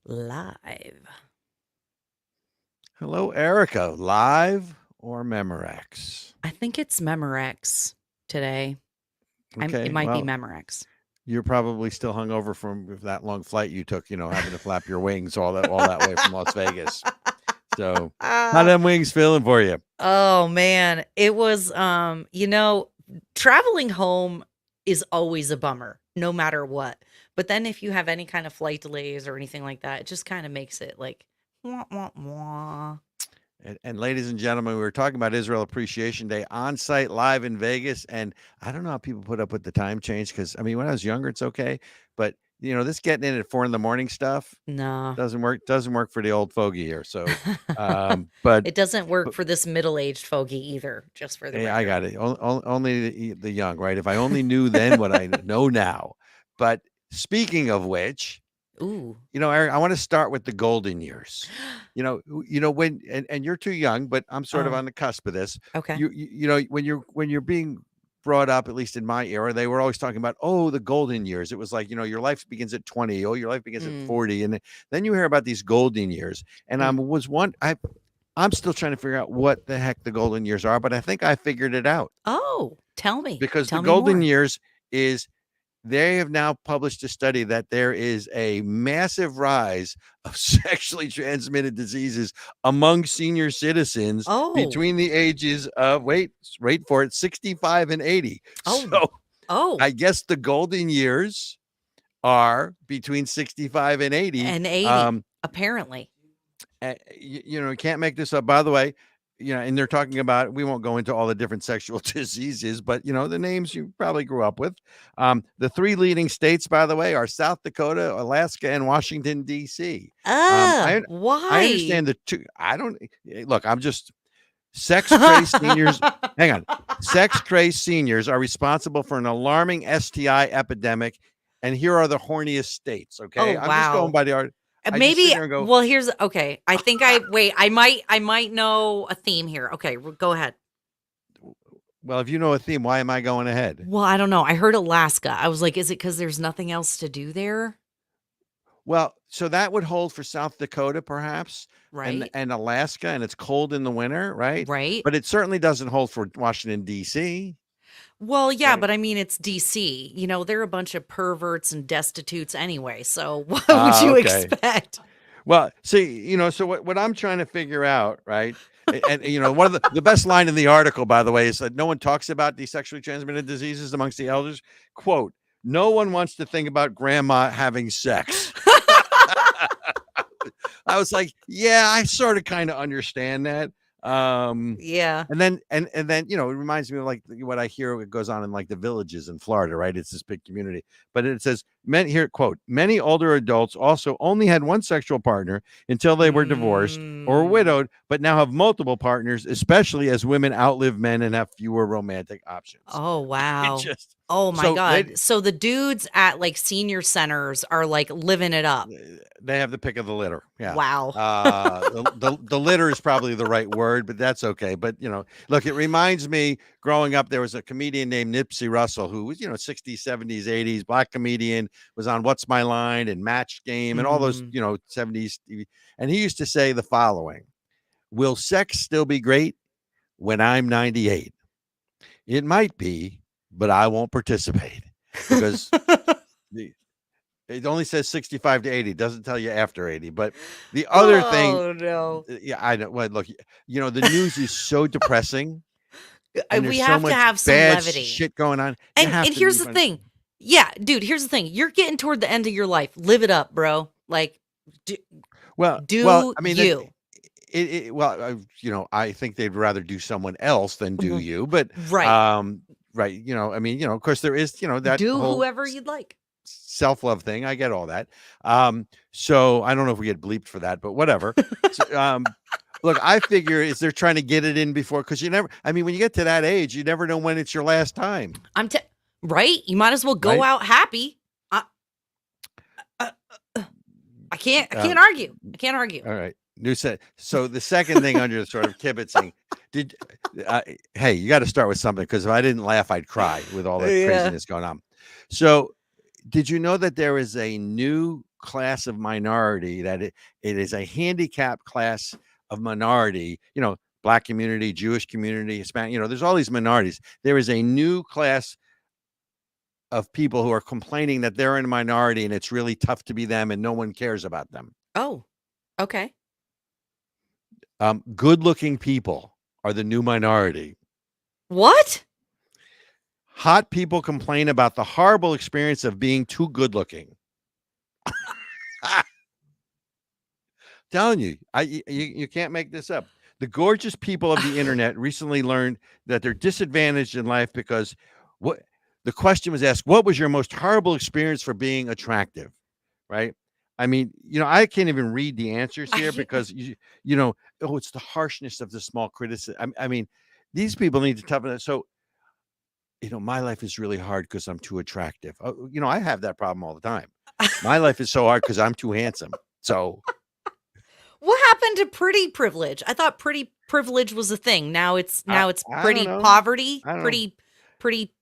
Live. Hello, Erica. Live or Memorex? I think it's Memorex today. It Okay, might be well, Memorex. you're probably still hungover from that long flight you took, having to flap your wings all that way from Las Vegas. So, how them wings feeling for you? Oh man, it was traveling home is always a bummer, no matter what. But then if you have any kind of flight delays or anything like that, it just kind of makes it like wah, wah, wah. And ladies and gentlemen, we were talking about Israel Appreciation Day on site live in Vegas. And I don't know how people put up with the time change because, I mean, when I was younger, it's okay. But, this getting in at 4 a.m. stuff No. doesn't work for the old fogey here. So, but It doesn't work but for this middle-aged fogey either, just for the yeah, I record. got it. Only the young, right? If I only knew then what I know now. But speaking of which, Ooh. Eric, I want to start with the golden years. When and you're too young, but I'm sort of Oh, on the cusp of this. okay. When you're being brought up, at least in my era, they were always talking about, oh, the golden years. It was like, your life begins at 20. Oh, your life begins at Mm, 40. And then you hear about these golden years. And mm. I'm still trying to figure out what the heck the golden years are, but I think I figured it out Oh, tell me. because the Tell me golden more. years is they have now published a study that there is a massive rise of sexually transmitted diseases among senior citizens Oh. between the ages of wait for it 65 and 80. Oh. So Oh. I guess the golden years are between 65 and 80. And 80, apparently. You can't make this up. By the way, and they're talking about, we won't go into all the different sexual diseases, but the names you probably grew up with. The three leading states, by the way, are South Dakota, Alaska, and Washington, D.C. I Why? understand the two. I don't look, I'm just sex crazed seniors. Hang on. Sex crazed seniors are responsible for an alarming STI epidemic. And here are the horniest states. Oh, Okay. I'm just going wow. by the art. I just sit Maybe here and go, well, here's okay. I think I might know a theme here. Okay, go ahead. well, if you know a theme, why am I going ahead? Well, I don't know. I heard Alaska. I was like, is it because there's nothing else to do there? Well, so that would hold for South Dakota, perhaps, and Right? and Alaska, and it's cold in the winter, right? Right? But it certainly doesn't hold for Washington, D.C., Well, yeah, right? but I mean, it's DC. They're a bunch of perverts and destitutes anyway. So what would you Okay. expect? Well, see, so what I'm trying to figure out, right? And one of the best line in the article, by the way, is that no one talks about these sexually transmitted diseases amongst the elders. Quote, no one wants to think about grandma having sex. I was like, yeah, I sort of kind of understand that. Yeah. And then it reminds me of like what I hear what goes on in like the villages in Florida, right? It's this big community. But it says many older adults also only had one sexual partner until they were divorced or Mm. widowed, but now have multiple partners, especially as women outlive men and have fewer romantic options. Oh, It wow. just Oh my so God. So the dudes at like senior centers are like living it up. they have the pick of the litter. Yeah. Wow. The litter is probably the right word, but that's okay. But look, it reminds me growing up, there was a comedian named Nipsey Russell who was, 60s, 70s, 80s, black comedian, was on What's My Line and Match Game and all those, Mm. 70s TV. And he used to say the following: will sex still be great when I'm 98? It might be, but I won't participate because the it only says 65 to 80. Doesn't tell you after 80. But the other thing, Oh no. yeah, I know. Well, look, the news is so depressing, and We there's so have to much have some bad levity. shit going on. You And have and to here's be the fun. thing. Yeah, dude, here's the thing. You're getting toward the end of your life. Live it up, bro. Like do, Well, do I mean, you. I think they'd rather do someone else than do Mhm. you. But, Right. right. I mean, of course, there is, that Do whole whoever you'd like. self-love thing. I get all that. So I don't know if we get bleeped for that, but whatever. So, look, I figure is they're trying to get it in before, because I mean, when you get to that age, you never know when it's your last time, Right? You might as well go right? out happy. Uh, I can't Um, argue. I can't argue. all right. New set. So the second thing under the sort of kibitzing, did hey, you got to start with something, because if I didn't laugh, I'd cry with all that Yeah. craziness going on. So, did you know that there is a new class of minority that it is a handicapped class of minority, Black community, Jewish community, Hispanic, there's all these minorities. There is a new class of people who are complaining that they're in a minority and it's really tough to be them and no one cares about them. Oh, okay. Good-looking people are the new minority. What? Hot people complain about the horrible experience of being too good-looking. Telling you, you can't make this up. The gorgeous people of the internet recently learned that they're disadvantaged in life because the question was asked, what was your most horrible experience for being attractive? Right? I mean, I can't even read the answers here because, it's the harshness of the small criticism. I mean, these people need to toughen it. So, my life is really hard because I'm too attractive. I have that problem all the time. My life is so hard because I'm too handsome. So. What happened to pretty privilege? I thought pretty privilege was a thing. Now it's pretty poverty. Pretty.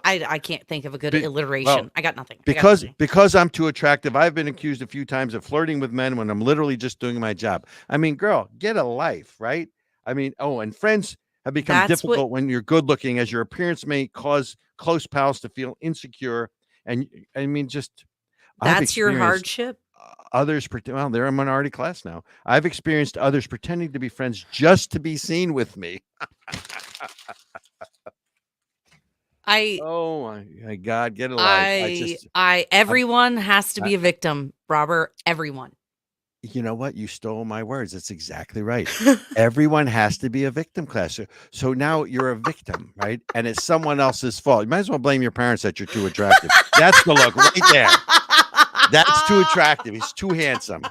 I can't think of a good alliteration. Well, I got nothing. Because I'm too attractive, I've been accused a few times of flirting with men when I'm literally just doing my job. I mean, girl, get a life, right? I mean, and friends have become difficult when you're good looking, as your appearance may cause close pals to feel insecure. And I mean, that's your hardship. Others they're a minority class now. I've experienced others pretending to be friends just to be seen with me. Oh my God, get a life. Everyone has to be a victim, Robert. Everyone. You know what? You stole my words. That's exactly right. Everyone has to be a victim class. So now you're a victim, right? And it's someone else's fault. You might as well blame your parents that you're too attractive. That's the look right there. That's too attractive. He's too handsome.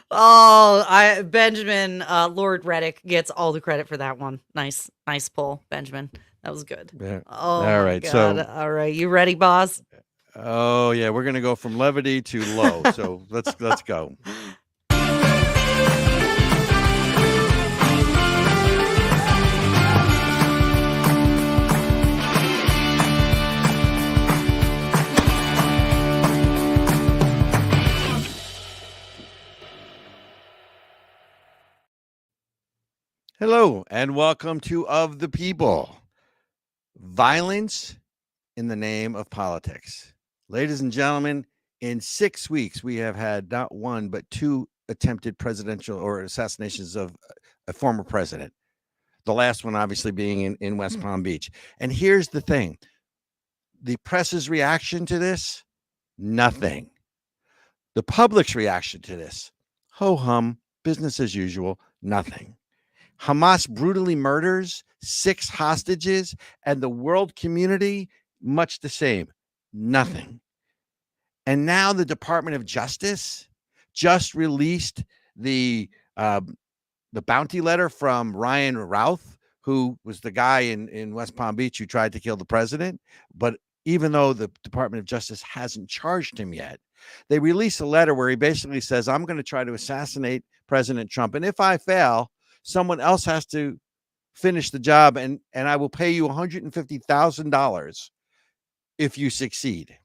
Oh, Benjamin, Lord Redic gets all the credit for that one. Nice pull, Benjamin. That was good. Yeah. Oh, all right. God. So, all right, you ready, boss? Oh yeah, we're gonna go from levity to low. So let's go. Hello, and welcome to Of the People. Violence in the name of politics. Ladies and gentlemen, in 6 weeks, we have had not one, but two attempted presidential or assassinations of a former president. The last one, obviously, being in West Palm Beach. And here's the thing. The press's reaction to this, nothing. The public's reaction to this, ho-hum, business as usual, nothing. Hamas brutally murders 6 hostages, and the world community, much the same, nothing. And now the Department of Justice just released the bounty letter from Ryan Routh, who was the guy in West Palm Beach who tried to kill the president. But even though the Department of Justice hasn't charged him yet, they released a letter where he basically says, I'm going to try to assassinate President Trump. And if I fail, someone else has to finish the job, and I will pay you $150,000 if you succeed.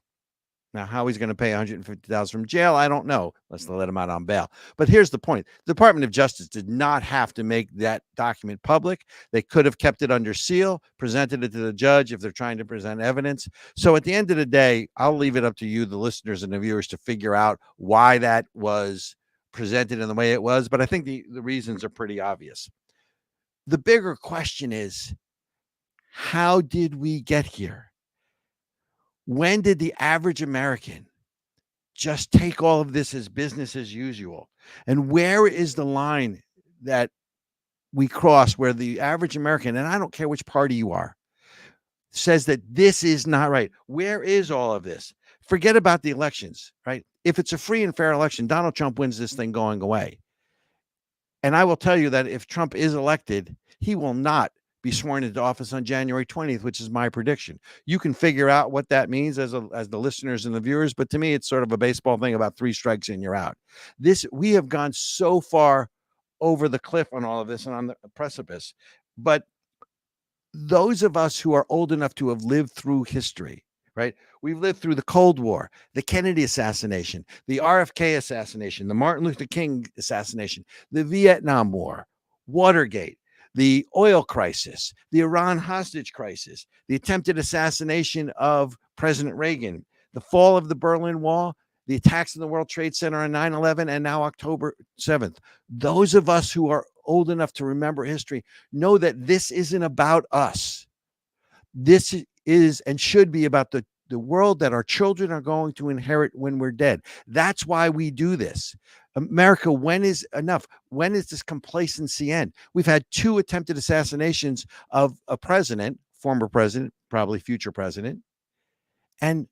Now, how he's going to pay $150,000 from jail, I don't know. Let's let him out on bail. But here's the point. The Department of Justice did not have to make that document public. They could have kept it under seal, presented it to the judge if they're trying to present evidence. So at the end of the day, I'll leave it up to you, the listeners and the viewers, to figure out why that was presented in the way it was. But I think the reasons are pretty obvious. The bigger question is, how did we get here? When did the average American just take all of this as business as usual? And where is the line that we cross where the average American, and I don't care which party you are, says that this is not right? Where is all of this? Forget about the elections, right? If it's a free and fair election, Donald Trump wins this thing going away. And I will tell you that if Trump is elected, he will not be sworn into office on January 20th, which is my prediction. You can figure out what that means as the listeners and the viewers, but to me, it's sort of a baseball thing about 3 strikes and you're out. We have gone so far over the cliff on all of this and on the precipice. But those of us who are old enough to have lived through history right? We've lived through the Cold War, the Kennedy assassination, the RFK assassination, the Martin Luther King assassination, the Vietnam War, Watergate, the oil crisis, the Iran hostage crisis, the attempted assassination of President Reagan, the fall of the Berlin Wall, the attacks in the World Trade Center on 9/11, and now October 7th. Those of us who are old enough to remember history know that this isn't about us. This is and should be about the world that our children are going to inherit when we're dead. That's why we do this. America, when is enough? When is this complacency end? We've had 2 attempted assassinations of a president, former president, probably future president, and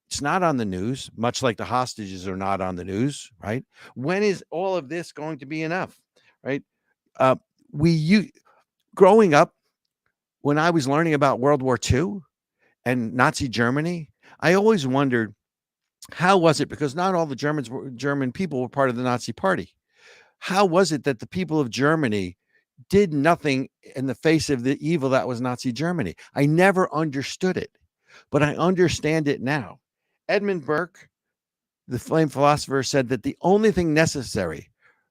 it's not on the news, much like the hostages are not on the news, right? When is all of this going to be enough, right? Growing up, when I was learning about World War II and Nazi Germany, I always wondered, how was it? Because not all the German people were part of the Nazi Party. How was it that the people of Germany did nothing in the face of the evil that was Nazi Germany? I never understood it, but I understand it now. Edmund Burke, the famed philosopher, said that the only thing necessary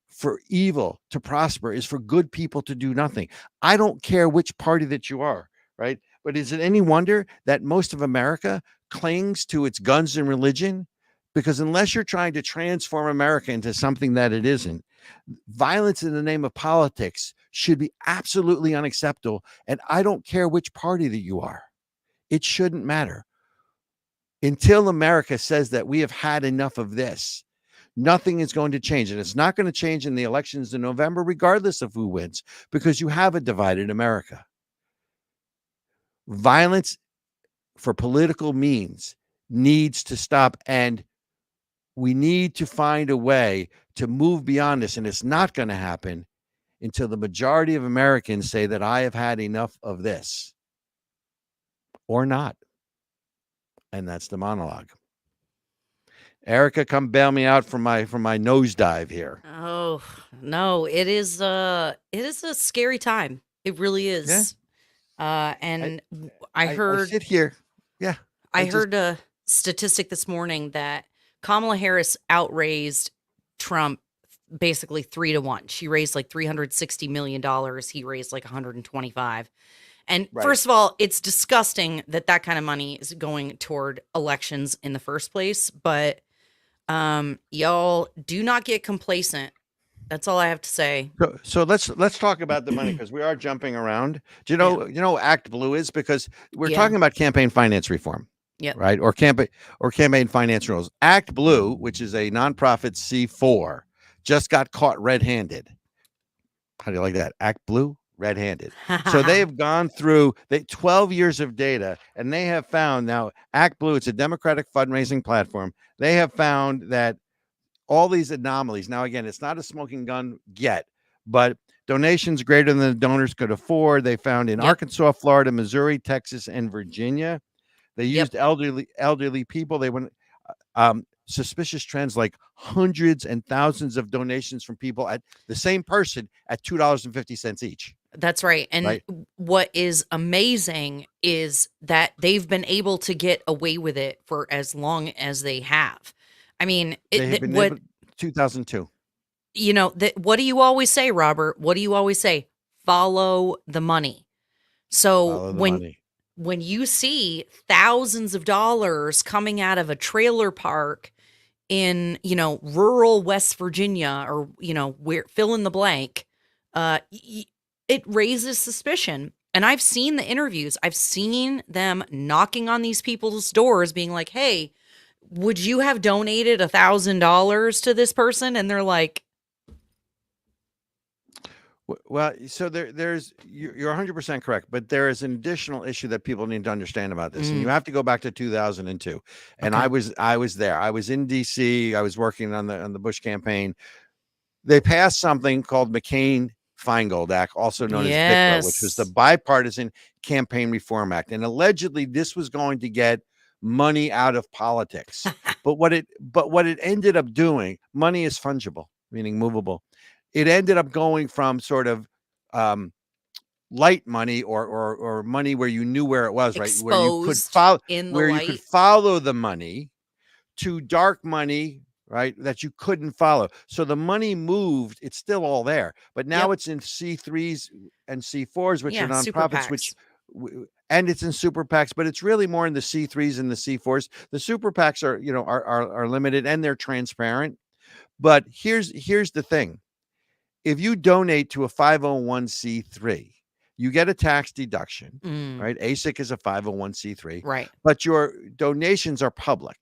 for evil to prosper is for good people to do nothing. I don't care which party that you are, right? But is it any wonder that most of America clings to its guns and religion? Because unless you're trying to transform America into something that it isn't, violence in the name of politics should be absolutely unacceptable. And I don't care which party that you are. It shouldn't matter. Until America says that we have had enough of this, nothing is going to change. And it's not going to change in the elections in November, regardless of who wins, because you have a divided America. Violence for political means needs to stop. And we need to find a way to move beyond this. And it's not going to happen until the majority of Americans say that I have had enough of this or not. And that's the monologue. Ericka, come bail me out from my nosedive here. Oh no, it is a scary time. It really is. Yeah. And I heard I sit here. Yeah. I heard a statistic this morning that Kamala Harris outraised Trump basically 3-1. She raised like $360 million. He raised like 125. And first of all, it's disgusting that kind of money is going toward elections in the first place. But y'all do not get complacent. That's all I have to say. So let's talk about the money, because we are jumping around. Do you know Act Blue is? Because we're talking about campaign finance reform. Yeah. Right. Or campaign finance rules. Act Blue, which is a nonprofit C4, just got caught red-handed. How do you like that? Act Blue? Red-handed. So they have gone through 12 years of data, and they have found now Act Blue, it's a Democratic fundraising platform. They have found that all these anomalies, now again, it's not a smoking gun yet, but donations greater than the donors could afford. They found in Arkansas, Florida, Missouri, Texas, and Virginia. They used elderly people. They went suspicious trends like hundreds and thousands of donations from people at the same person at $2.50 each. That's right. And what is amazing is that they've been able to get away with it for as long as they have. I mean, 2002. You know, what do you always say, Robert? What do you always say? Follow the money. So when you see thousands of dollars coming out of a trailer park in, rural West Virginia, or, where fill in the blank, it raises suspicion. And I've seen the interviews. I've seen them knocking on these people's doors being like, hey, would you have donated $1,000 to this person? And they're like, well, so there's you're 100% correct, but there is an additional issue that people need to understand about this, and you have to go back to 2002. And I was there. I was in D.C. I was working on the Bush campaign. They passed something called McCain-Feingold Act, also known as BICRA, which was the Bipartisan Campaign Reform Act, and allegedly this was going to get money out of politics. but what it ended up doing, money is fungible, meaning movable. It ended up going from sort of light money or money where you knew where it was, right? Exposed Where you could follow, in the where light. you could follow the money, to dark money, right, that you couldn't follow. So the money moved. It's still all there, but now it's in C3s and C4s, which are nonprofits, which and it's in super PACs, but it's really more in the C3s and the C4s. The super PACs are, you know, are limited and they're transparent. But here's the thing. If you donate to a 501c3, you get a tax deduction, right? ASIC is a 501c3, right? But your donations are public.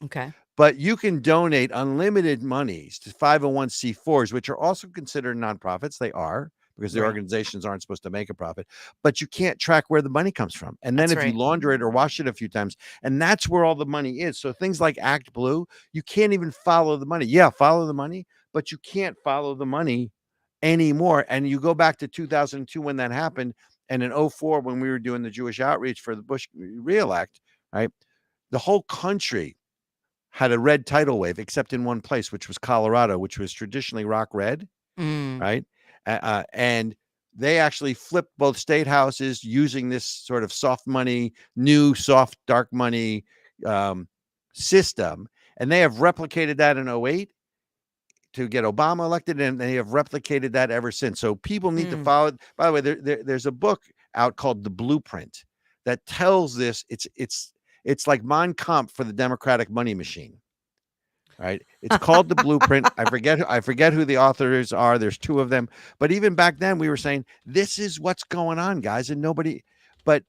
Okay. But you can donate unlimited monies to 501c4s, which are also considered nonprofits. They are, because the organizations aren't supposed to make a profit, but you can't track where the money comes from. And then if you launder it or wash it a few times, and that's where all the money is. So things like Act Blue, you can't even follow the money. Yeah, follow the money, but you can't follow the money anymore. And you go back to 2002 when that happened, and in 2004 when we were doing the Jewish outreach for the Bush reelect, right? The whole country had a red tidal wave, except in one place, which was Colorado, which was traditionally rock red, right? And they actually flipped both state houses using this sort of soft money, new soft dark money system. And they have replicated that in 2008 to get Obama elected, and they have replicated that ever since. So people need to follow. By the way, there's a book out called The Blueprint that tells this. It's like Mein Kampf for the Democratic money machine, right? It's called The Blueprint. I forget who the authors are. There's two of them. But even back then, we were saying this is what's going on, guys, and nobody. But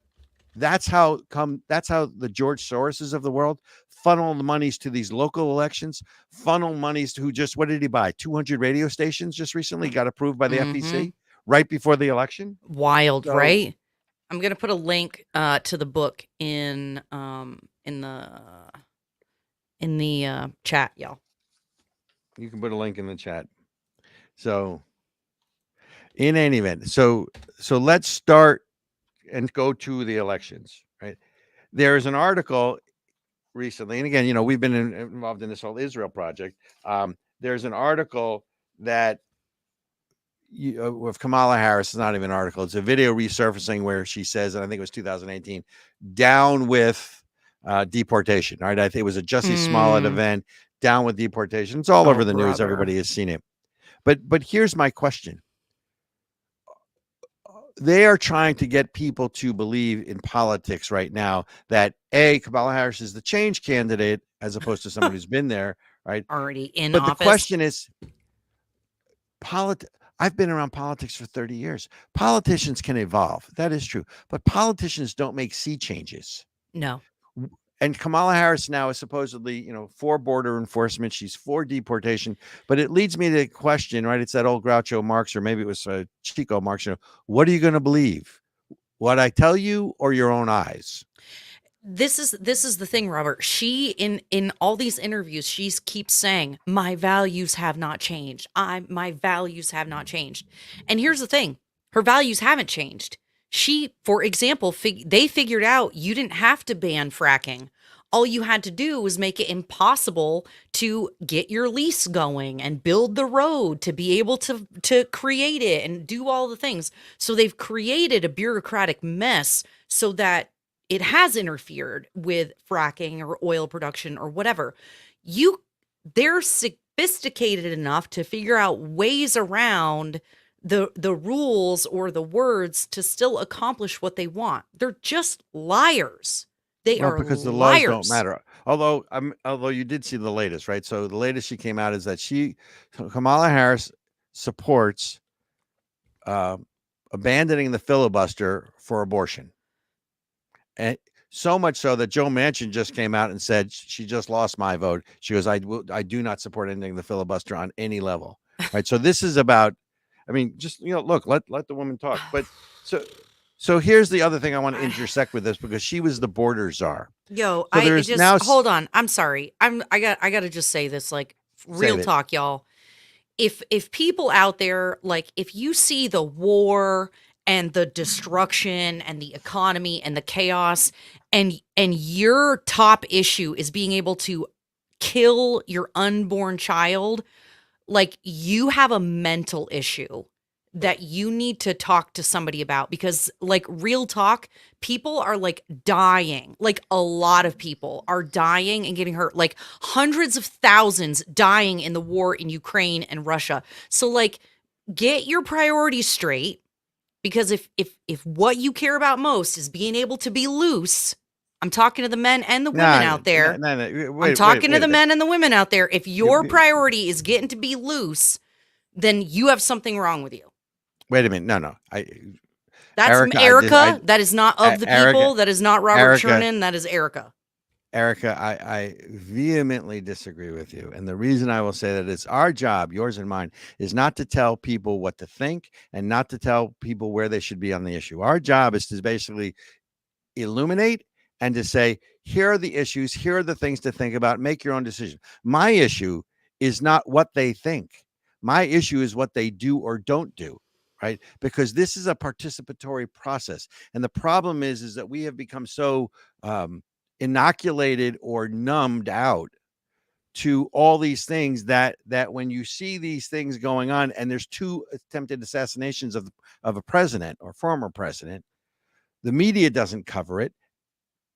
that's how the George Soroses of the world funnel the monies to these local elections. Funnel monies to who just what did he buy? 200 radio stations just recently got approved by the FEC right before the election. Wild, right? I'm gonna put a link to the book in the chat, y'all. You can put a link in the chat. So, in any event, so let's start and go to the elections. Right? There's an article recently, and again, you know, we've been involved in this whole Israel project. There's an article that. With Kamala Harris, it's not even an article. It's a video resurfacing where she says, and I think it was 2018, down with deportation. Right? I think it was a Jussie Smollett event, down with deportation. It's all over the news. Everybody has seen it. But here's my question. They are trying to get people to believe in politics right now that Kamala Harris is the change candidate as opposed to somebody who's been there, right? Already in office. But the question is, I've been around politics for 30 years. Politicians can evolve. That is true. But politicians don't make sea changes. No. And Kamala Harris now is supposedly, you know, for border enforcement. She's for deportation. But it leads me to question, right? It's that old Groucho Marx, or maybe it was Chico Marx. You know, what are you going to believe? What I tell you or your own eyes? This is the thing, Robert. She in all these interviews, she keeps saying, my values have not changed. My values have not changed. And here's the thing. Her values haven't changed. She, for example, they figured out you didn't have to ban fracking. All you had to do was make it impossible to get your lease going and build the road to be able to create it and do all the things. So they've created a bureaucratic mess so that it has interfered with fracking or oil production or whatever. They're sophisticated enough to figure out ways around the rules or the words to still accomplish what they want. They're just liars. They are because the liars. laws don't matter. Although you did see the latest, right? So the latest she came out is that Kamala Harris supports abandoning the filibuster for abortion. And so much so that Joe Manchin just came out and said she just lost my vote. She goes, I do not support ending the filibuster on any level. Right. So this is about, I mean, just, you know, look, let the woman talk. But so here's the other thing I want to intersect with this, because she was the border czar. Yo, so hold on. I'm sorry. I got to just say this, like, real talk, y'all. If people out there, like, if you see the war and the destruction and the economy and the chaos, and your top issue is being able to kill your unborn child, like, you have a mental issue. that you need to talk to somebody about, because like real talk, people are like dying. Like a lot of people are dying and getting hurt, like hundreds of thousands dying in the war in Ukraine and Russia. So like get your priorities straight, because if what you care about most is being able to be loose, I'm talking to the men and the women out there. I'm talking to the men and the women out there. If your priority is getting to be loose, then you have something wrong with you. Wait a minute. No. That's Ericka. That is not of the people. That is not Robert Chernin. That is Ericka. Ericka, I vehemently disagree with you. And the reason I will say that it's our job, yours and mine, is not to tell people what to think and not to tell people where they should be on the issue. Our job is to basically illuminate and to say, here are the issues, here are the things to think about, make your own decision. My issue is not what they think. My issue is what they do or don't do, right? Because this is a participatory process. And the problem is that we have become so inoculated or numbed out to all these things that when you see these things going on and there's 2 attempted assassinations of a president or former president, the media doesn't cover it.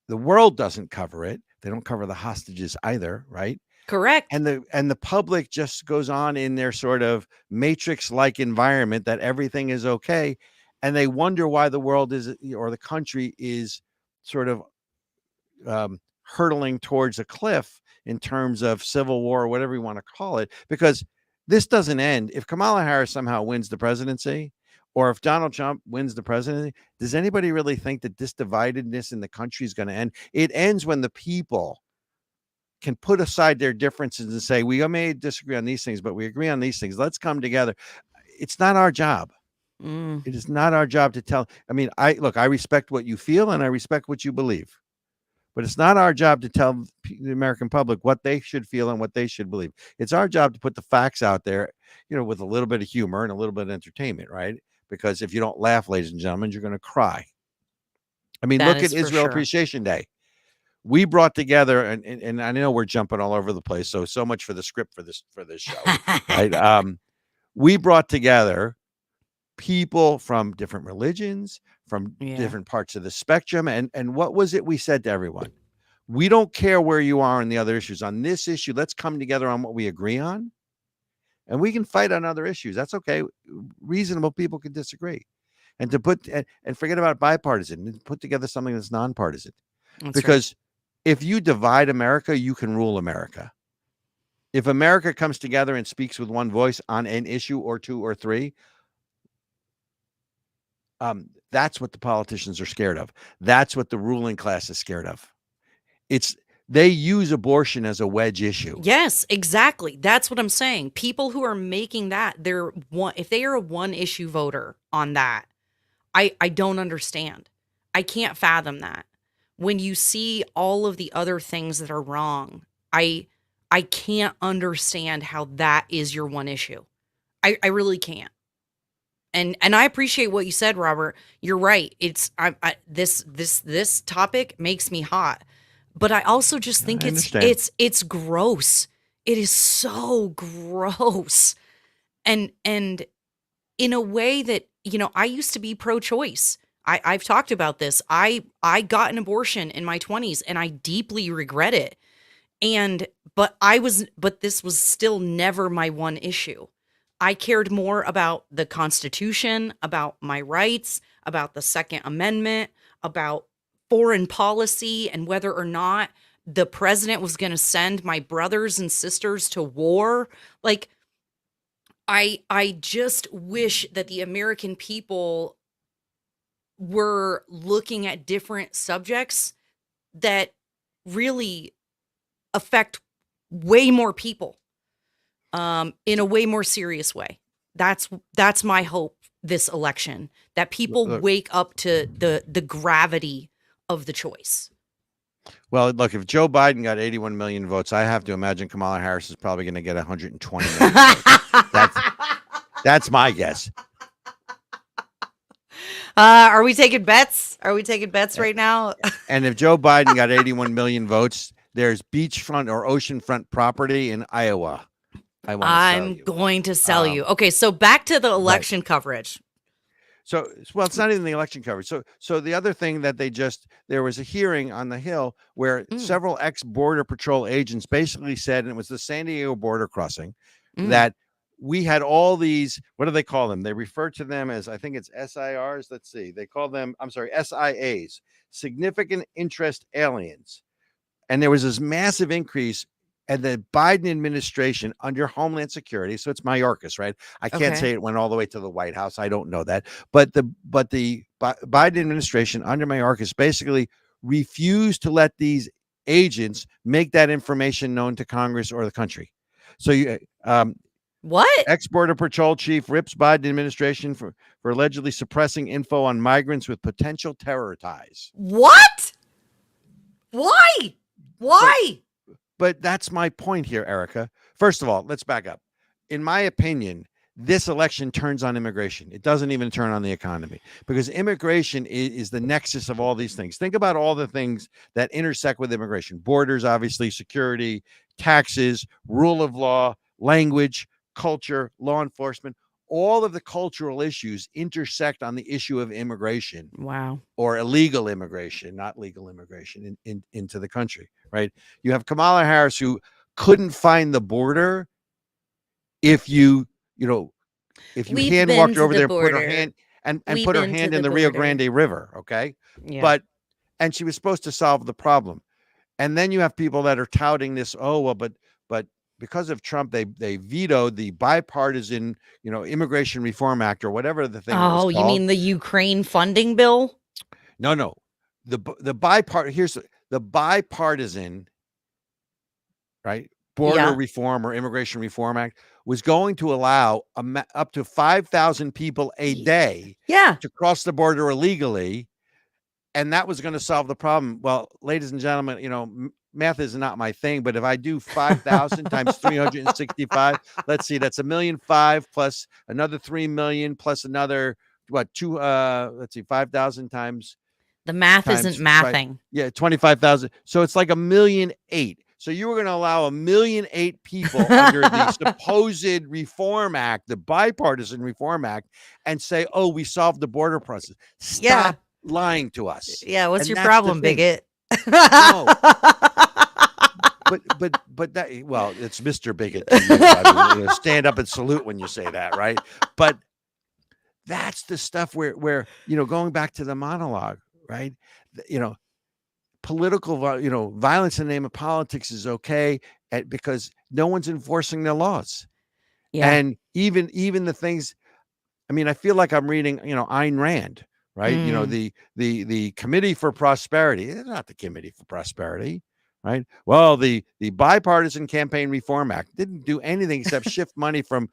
The world doesn't cover it. They don't cover the hostages either, right? Correct. And the public just goes on in their sort of matrix-like environment that everything is okay. And they wonder why the world is, or the country is sort of hurtling towards a cliff in terms of civil war or whatever you want to call it, because this doesn't end. If Kamala Harris somehow wins the presidency, or if Donald Trump wins the presidency, does anybody really think that this dividedness in the country is going to end? It ends when the people can put aside their differences and say, we may disagree on these things, but we agree on these things. Let's come together. It's not our job. It is not our job to tell. I mean, I respect what you feel and I respect what you believe, but it's not our job to tell the American public what they should feel and what they should believe. It's our job to put the facts out there, with a little bit of humor and a little bit of entertainment, right? Because if you don't laugh, ladies and gentlemen, you're going to cry. I mean, look at Israel Appreciation Day. We brought together, and I know we're jumping all over the place. So much for the script for this show, right? We brought together people from different religions, from different parts of the spectrum. And what was it we said to everyone? We don't care where you are on the other issues. On this issue, let's come together on what we agree on. And we can fight on other issues. That's okay. Reasonable people can disagree. And to put and forget about bipartisan and put together something that's nonpartisan. Because if you divide America, you can rule America. If America comes together and speaks with one voice on an issue or 2 or 3, that's what the politicians are scared of. That's what the ruling class is scared of. They use abortion as a wedge issue. Yes, exactly. That's what I'm saying. People who are making that, if they are a one issue voter on that, I don't understand. I can't fathom that. When you see all of the other things that are wrong, I can't understand how that is your one issue. I really can't. And I appreciate what you said, Robert. You're right. This topic makes me hot, but I also just think it's gross. It is so gross, and in a way that I used to be pro-choice. I've talked about this. I got an abortion in my 20s, and I deeply regret it. But this was still never my one issue. I cared more about the Constitution, about my rights, about the Second Amendment, about foreign policy, and whether or not the president was going to send my brothers and sisters to war. Like, I just wish that the American people were looking at different subjects that really affect way more people. In a way more serious way. That's my hope this election, that people wake up to the gravity of the choice. Well, look, if Joe Biden got 81 million votes, I have to imagine Kamala Harris is probably going to get 120 million votes. That's my guess. Are we taking bets? Are we taking bets right now? And if Joe Biden got 81 million votes, there's beachfront or oceanfront property in Iowa I'm going to sell you. Okay, so back to the election coverage. So, well, it's not even the election coverage. So the other thing that there was a hearing on the Hill where several ex-Border Patrol agents basically said, and it was the San Diego border crossing, that we had all these, what do they call them? They refer to them as, I think it's SIRs. Let's see. They call them, SIAs, significant interest aliens. And there was this massive increase. And the Biden administration under Homeland Security, so it's Mayorkas, right? I can't say it went all the way to the White House. I don't know that. But the Biden administration under Mayorkas basically refused to let these agents make that information known to Congress or the country. So you what? Ex-Border Patrol chief rips Biden administration for allegedly suppressing info on migrants with potential terror ties. What? Why? But that's my point here, Ericka. First of all, let's back up. In my opinion, this election turns on immigration. It doesn't even turn on the economy, because immigration is the nexus of all these things. Think about all the things that intersect with immigration: borders, obviously, security, taxes, rule of law, language, culture, law enforcement. All of the cultural issues intersect on the issue of immigration. Wow. Or illegal immigration, not legal immigration into the country, right? You have Kamala Harris, who couldn't find the border if you hand walked over there, put her hand and put her hand in the Rio Grande River, okay? Yeah. And she was supposed to solve the problem. And then you have people that are touting this, but because of Trump, they vetoed the bipartisan, Immigration Reform Act or whatever the thing was called. You mean the Ukraine funding bill? No. The bipartisan, right, border reform or Immigration Reform Act was going to allow up to 5,000 people a day to cross the border illegally. And that was going to solve the problem. Well, ladies and gentlemen, math is not my thing, but if I do 5,000 times 365, let's see, that's 1,000,005 plus another 3 million plus another 5,000 times. The math isn't mathing. 25,000. So it's like 1,000,008. So you were going to allow 1,000,008 people under the supposed Reform Act, the bipartisan Reform Act, and say, "Oh, we solved the border process." Stop lying to us. Yeah, what's your problem, bigot? No. But that, well, it's Mr. Bigot. I mean, stand up and salute when you say that, right? But that's the stuff where going back to the monologue, right? Political, violence in the name of politics is okay because no one's enforcing the laws. Yeah. And even the things, I mean, I feel like I'm reading, Ayn Rand, right? The Committee for Prosperity. It's not the Committee for Prosperity, right? Well, the Bipartisan Campaign Reform Act didn't do anything except shift money from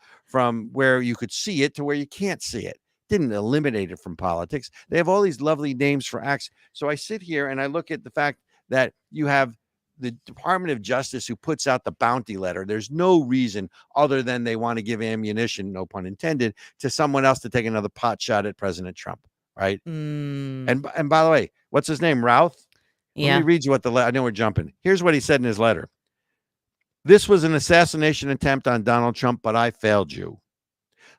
where you could see it to where you can't see it. Didn't eliminate it from politics. They have all these lovely names for acts. So I sit here and I look at the fact that you have the Department of Justice who puts out the bounty letter. There's no reason other than they want to give ammunition, no pun intended, to someone else to take another pot shot at President Trump, right? And by the way, what's his name? Routh? Yeah. Let me read you I know we're jumping. Here's what he said in his letter. "This was an assassination attempt on Donald Trump, but I failed you.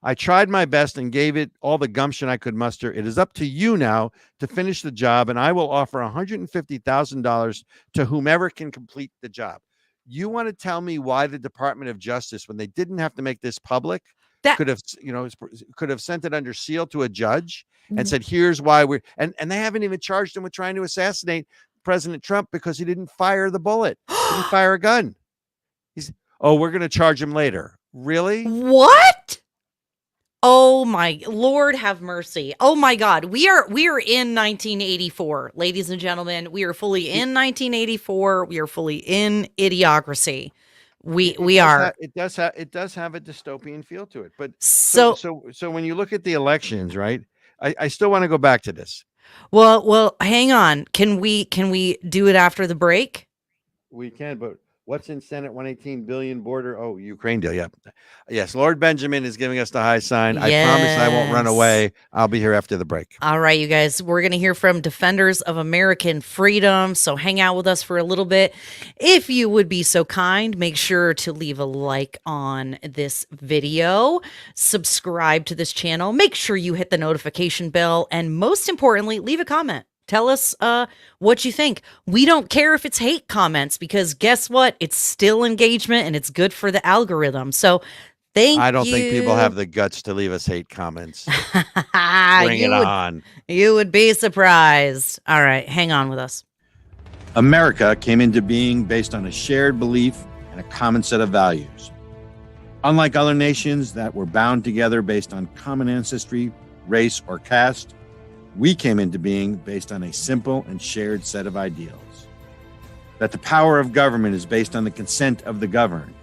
I tried my best and gave it all the gumption I could muster. It is up to you now to finish the job, and I will offer $150,000 to whomever can complete the job." You want to tell me why the Department of Justice, when they didn't have to make this public, could have sent it under seal to a judge and said, "Here's why we're," and they haven't even charged him with trying to assassinate President Trump because he didn't fire the bullet. He didn't fire a gun. We're going to charge him later. Really? What? Oh my Lord, have mercy. Oh my God. We are in 1984, ladies and gentlemen. We are fully in 1984. We are fully in idiocracy. We are. It does have a dystopian feel to it. But so when you look at the elections, right? I still want to go back to this. Well, hang on. Can we do it after the break? We can, but What's in Senate 118 billion border? Oh, Ukraine deal. Yep. Yes. Lord Benjamin is giving us the high sign. Yes. I promise I won't run away. I'll be here after the break. All right, you guys, we're going to hear from defenders of American freedom. So hang out with us for a little bit. If you would be so kind, make sure to leave a like on this video, subscribe to this channel, make sure you hit the notification bell, and most importantly, leave a comment. Tell us what you think. We don't care if it's hate comments, because guess what? It's still engagement and it's good for the algorithm. So I don't think people have the guts to leave us hate comments. Bring it on. You would be surprised. All right, hang on with us. America came into being based on a shared belief and a common set of values. Unlike other nations that were bound together based on common ancestry, race, or caste, we came into being based on a simple and shared set of ideals. That the power of government is based on the consent of the governed.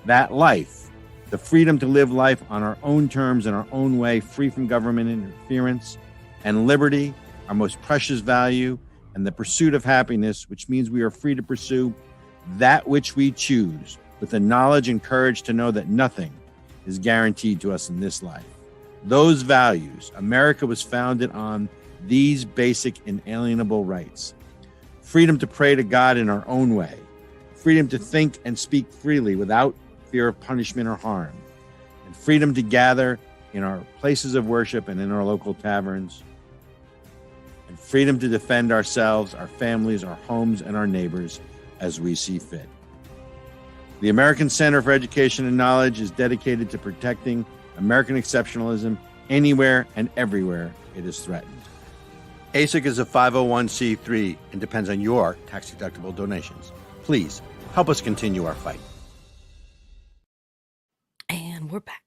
That life, the freedom to live life on our own terms in our own way, free from government interference, and liberty, our most precious value, and the pursuit of happiness, which means we are free to pursue that which we choose, with the knowledge and courage to know that nothing is guaranteed to us in this life. Those values, America was founded on these basic inalienable rights. Freedom to pray to God in our own way. Freedom to think and speak freely without fear of punishment or harm. And freedom to gather in our places of worship and in our local taverns. And freedom to defend ourselves, our families, our homes, and our neighbors as we see fit. The American Center for Education and Knowledge is dedicated to protecting American exceptionalism anywhere and everywhere it is threatened. ASIC is a 501c3 and depends on your tax-deductible donations. Please help us continue our fight. And we're back.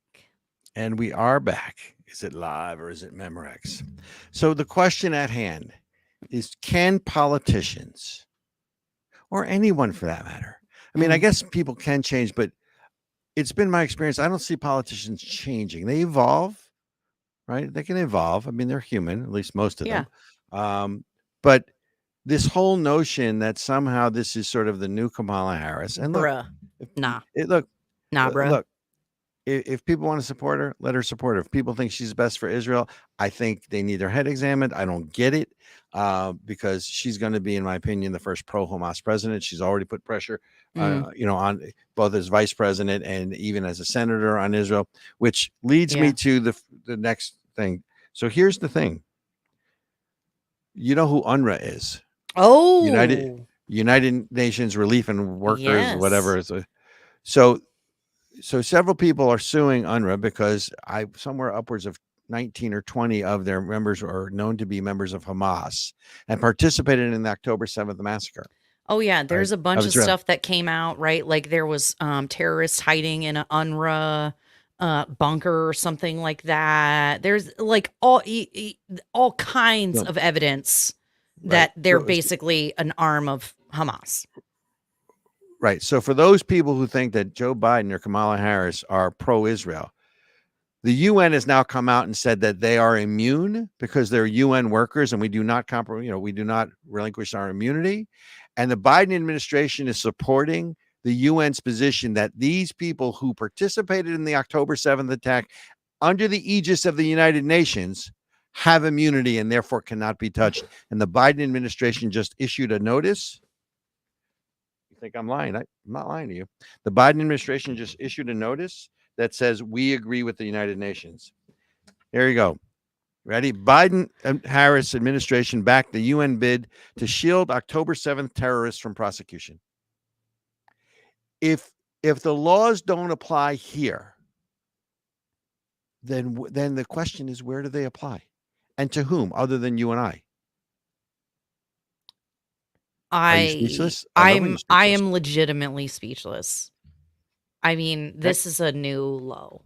And we are back. Is it live or is it Memorex? So the question at hand is, can politicians, or anyone for that matter, I mean, I guess people can change, but it's been my experience, I don't see politicians changing. They evolve, right? They can evolve. I mean, they're human, at least most of them. But this whole notion that somehow this is sort of the new Kamala Harris. And look, look, if people want to support her, let her support her. If people think she's best for Israel, I think they need their head examined. I don't get it, because she's going to be, in my opinion, the first pro-Hamas president. She's already put pressure, on both as vice president and even as a senator on Israel, which leads me to the next thing. So here's the thing. You know who Unrwa is? Oh, United Nations Relief and Workers, whatever. So several people are suing Unrwa because somewhere upwards of 19 or 20 of their members are known to be members of Hamas and participated in the October 7th massacre. Oh, yeah. There's a bunch of stuff that came out, right? Like there was terrorists hiding in an Unrwa bunker or something like that. There's like all kinds of evidence that they're basically an arm of Hamas. Right. So for those people who think that Joe Biden or Kamala Harris are pro-Israel, the UN has now come out and said that they are immune because they're UN workers and we do not we do not relinquish our immunity. And the Biden administration is supporting the UN's position that these people who participated in the October 7th attack under the aegis of the United Nations have immunity and therefore cannot be touched. And the Biden administration just issued a notice. You think I'm lying? I'm not lying to you. The Biden administration just issued a notice that says we agree with the United Nations. There you go. Ready? Biden and Harris administration backed the UN bid to shield October 7th terrorists from prosecution. If the laws don't apply here, then the question is, where do they apply, and to whom other than you and I? Are you speechless? I am legitimately speechless. I mean, this is a new low.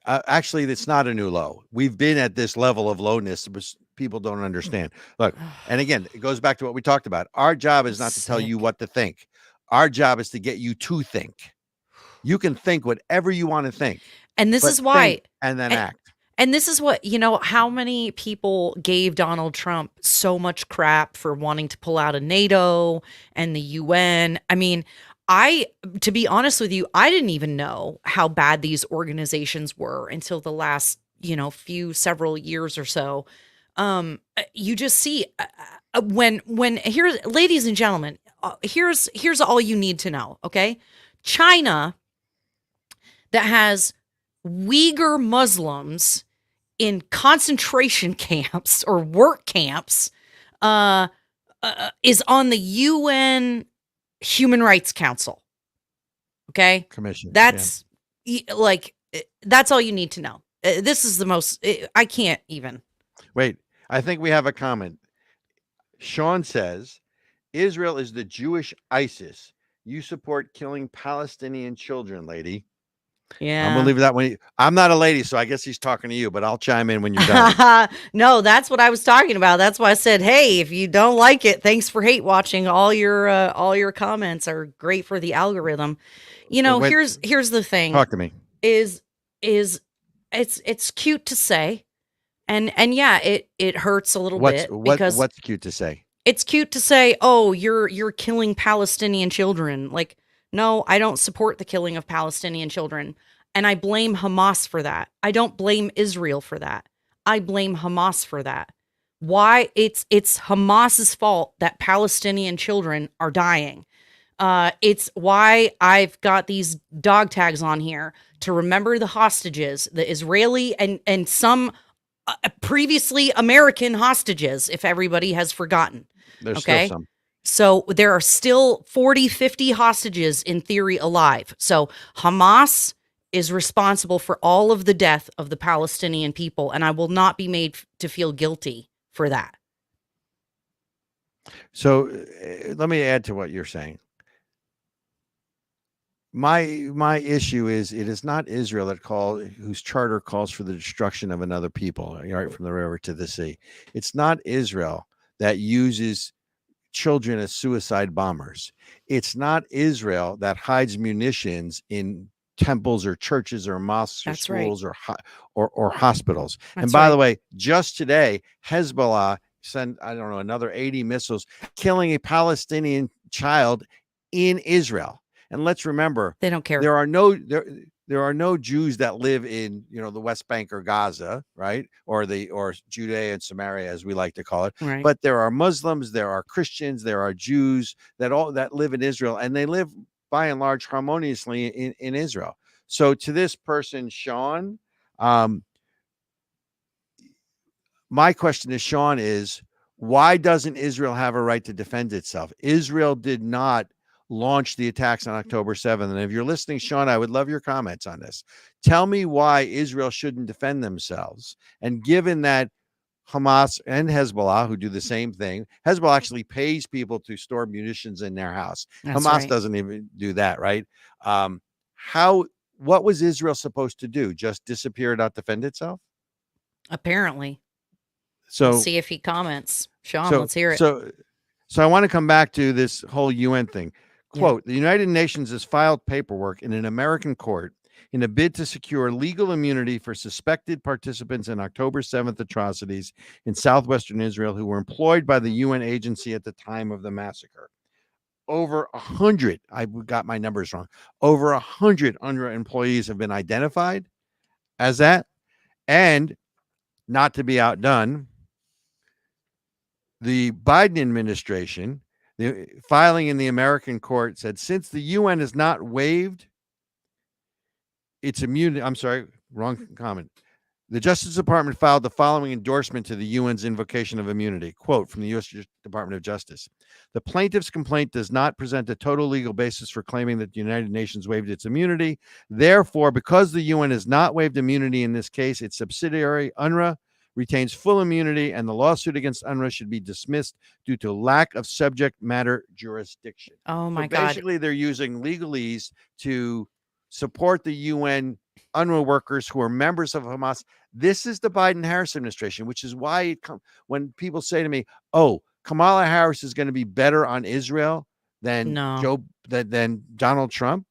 Actually, it's not a new low. We've been at this level of lowness, but people don't understand. Look, and again, it goes back to what we talked about. Our job is not to tell you what to think. Our job is to get you to think. You can think whatever you want to think. And this is why. And then act. And this is what, how many people gave Donald Trump so much crap for wanting to pull out of NATO and the UN. I mean, To be honest with you, I didn't even know how bad these organizations were until the last, several years or so. You just see when here's, ladies and gentlemen, here's all you need to know. Okay. China, that has Uyghur Muslims in concentration camps or work camps, is on the UN Human Rights Council. Okay. Commission. That's that's all you need to know. This is the most, I can't even. Wait, I think we have a comment. Sean says, Israel is the Jewish ISIS. You support killing Palestinian children, lady. Yeah. I'm going to leave that one. I'm not a lady, so I guess he's talking to you, but I'll chime in when you're done. No, that's what I was talking about. That's why I said, hey, if you don't like it, thanks for hate watching. All your comments are great for the algorithm. Here's the thing. Talk to me. Is it's cute to say. And yeah, it hurts a little bit because what's cute to say? It's cute to say, "Oh, you're killing Palestinian children." Like, no, I don't support the killing of Palestinian children, and I blame Hamas for that. I don't blame Israel for that. I blame Hamas for that. Why? It's Hamas's fault that Palestinian children are dying. It's why I've got these dog tags on here to remember the hostages, the Israeli and some previously American hostages, if everybody has forgotten. There's still some. So there are still 40, 50 hostages in theory alive. So Hamas is responsible for all of the death of the Palestinian people, and I will not be made to feel guilty for that. So let me add to what you're saying. My issue is it is not Israel whose charter calls for the destruction of another people, right, from the river to the sea. It's not Israel that uses children as suicide bombers. It's not Israel that hides munitions in temples or churches or mosques or schools or hospitals. And by the way, just today, Hezbollah sent, another 80 missiles killing a Palestinian child in Israel. And let's remember, they don't care. There are no Jews that live in, the West Bank or Gaza, right? Or Judea and Samaria, as we like to call it. Right. But there are Muslims, there are Christians, there are Jews that live in Israel, and they live by and large harmoniously in Israel. So to this person, Sean, my question to Sean is, why doesn't Israel have a right to defend itself? Israel did not launch the attacks on October 7th. And if you're listening, Sean, I would love your comments on this. Tell me why Israel shouldn't defend themselves. And given that Hamas and Hezbollah, who do the same thing, Hezbollah actually pays people to store munitions in their house. Hamas doesn't even do that, right? What was Israel supposed to do? Just disappear, not defend itself? Apparently. So let's see if he comments. Sean, let's hear it. So I want to come back to this whole UN thing. Quote, the United Nations has filed paperwork in an American court in a bid to secure legal immunity for suspected participants in October 7th atrocities in southwestern Israel who were employed by the UN agency at the time of the massacre. Over 100, I got my numbers wrong, over 100 Unrwa employees have been identified as that. And not to be outdone, the Biden administration, the filing in the American court said, since the UN has not waived its immunity, I'm sorry, wrong comment. The Justice Department filed the following endorsement to the UN's invocation of immunity. Quote from the U.S. Department of Justice. The plaintiff's complaint does not present a total legal basis for claiming that the United Nations waived its immunity. Therefore, because the UN has not waived immunity in this case, its subsidiary, Unrwa, retains full immunity, and the lawsuit against Unrwa should be dismissed due to lack of subject matter jurisdiction. Oh my God. Basically, they're using legalese to support the UN Unrwa workers who are members of Hamas. This is the Biden-Harris administration, which is why when people say to me, oh, Kamala Harris is going to be better on Israel than than Donald Trump.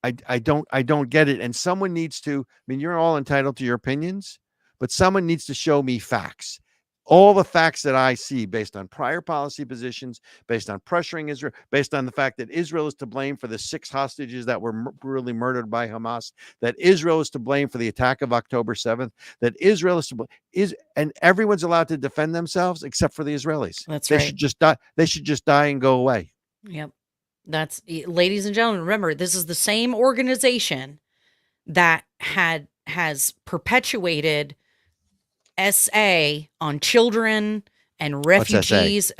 I don't get it. And someone needs to, you're all entitled to your opinions, but someone needs to show me facts. all the facts that I see based on prior policy positions, based on pressuring Israel, based on the fact that Israel is to blame for the 6 hostages that were brutally murdered by Hamas, that Israel is to blame for the attack of October 7th, that Israel is to blame, and everyone's allowed to defend themselves except for the Israelis. They should just die. They should just die and go away. Yep. That's, ladies and gentlemen, remember, this is the same organization that has perpetuated SA on children and refugees,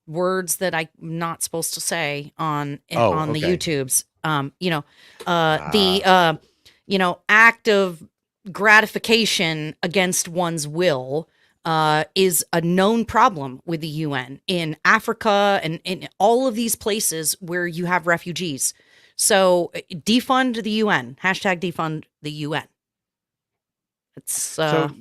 words that I'm not supposed to say on the YouTubes. Act of gratification against one's will is a known problem with the UN in Africa and in all of these places where you have refugees. So defund the UN, #defund the UN. So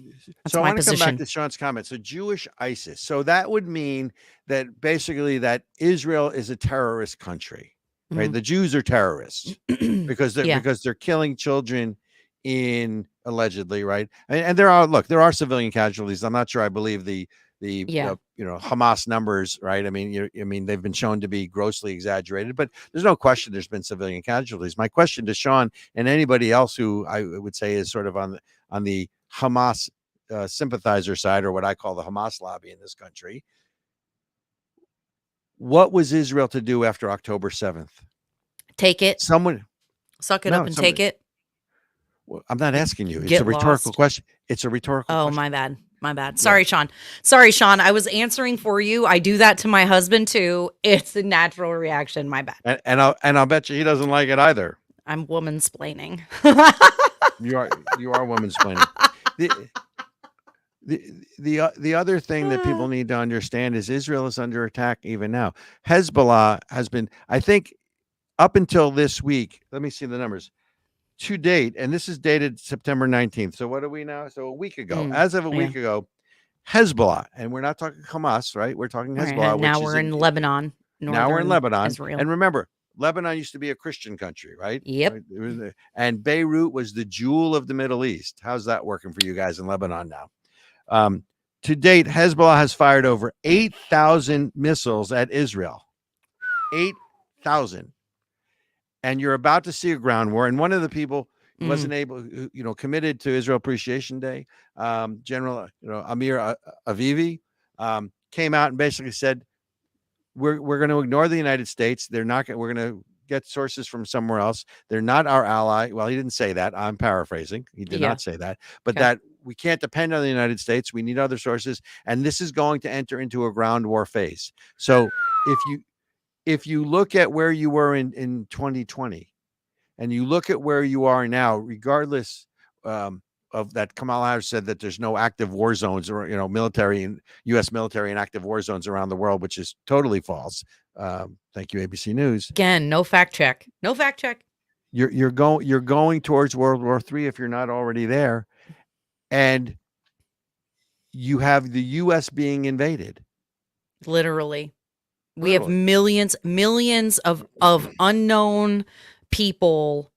I want to come back to Sean's comment. So Jewish ISIS. So that would mean that basically that Israel is a terrorist country, right? Mm-hmm. The Jews are terrorists because they're killing children allegedly, right? And there are civilian casualties. I'm not sure I believe the Hamas numbers, right? I mean, they've been shown to be grossly exaggerated, but there's no question there's been civilian casualties. My question to Sean and anybody else who I would say is sort of on the Hamas sympathizer side, or what I call the Hamas lobby in this country, what was Israel to do after October 7th? Take it. Suck it up and take it. Well, I'm not asking you. It's a rhetorical question. It's a rhetorical question. My bad. Sorry, Sean. I was answering for you. I do that to my husband too. It's a natural reaction. My bad. And I'll bet you he doesn't like it either. I'm woman-splaining. You are woman-splaining. The other thing that people need to understand is Israel is under attack even now. Hezbollah has been, I think, up until this week. Let me see the numbers. To date, and this is dated September 19th. So what are we now? So a week ago, as of a week ago, Hezbollah, and we're not talking Hamas, right? We're talking Hezbollah. Right, now we're in Lebanon. Now we're in Lebanon. Israel. And remember, Lebanon used to be a Christian country, right? Yep. And Beirut was the jewel of the Middle East. How's that working for you guys in Lebanon now? To date, Hezbollah has fired over 8,000 missiles at Israel. 8,000. And you're about to see a ground war. And one of the people wasn't able, committed to Israel Appreciation Day, General, Amir Avivi, came out and basically said, we're going to ignore the United States. We're going to get sources from somewhere else. They're not our ally. Well, he didn't say that. I'm paraphrasing. He did not say that, but that we can't depend on the United States. We need other sources. And this is going to enter into a ground war phase. So if you look at where you were in 2020 and you look at where you are now, regardless of that, Kamala Harris said that there's no active war zones or, military and U.S. military and active war zones around the world, which is totally false. Thank you, ABC News. Again, no fact check. You're going towards World War III if you're not already there. And you have the U.S. being invaded. Literally. We have millions of unknown people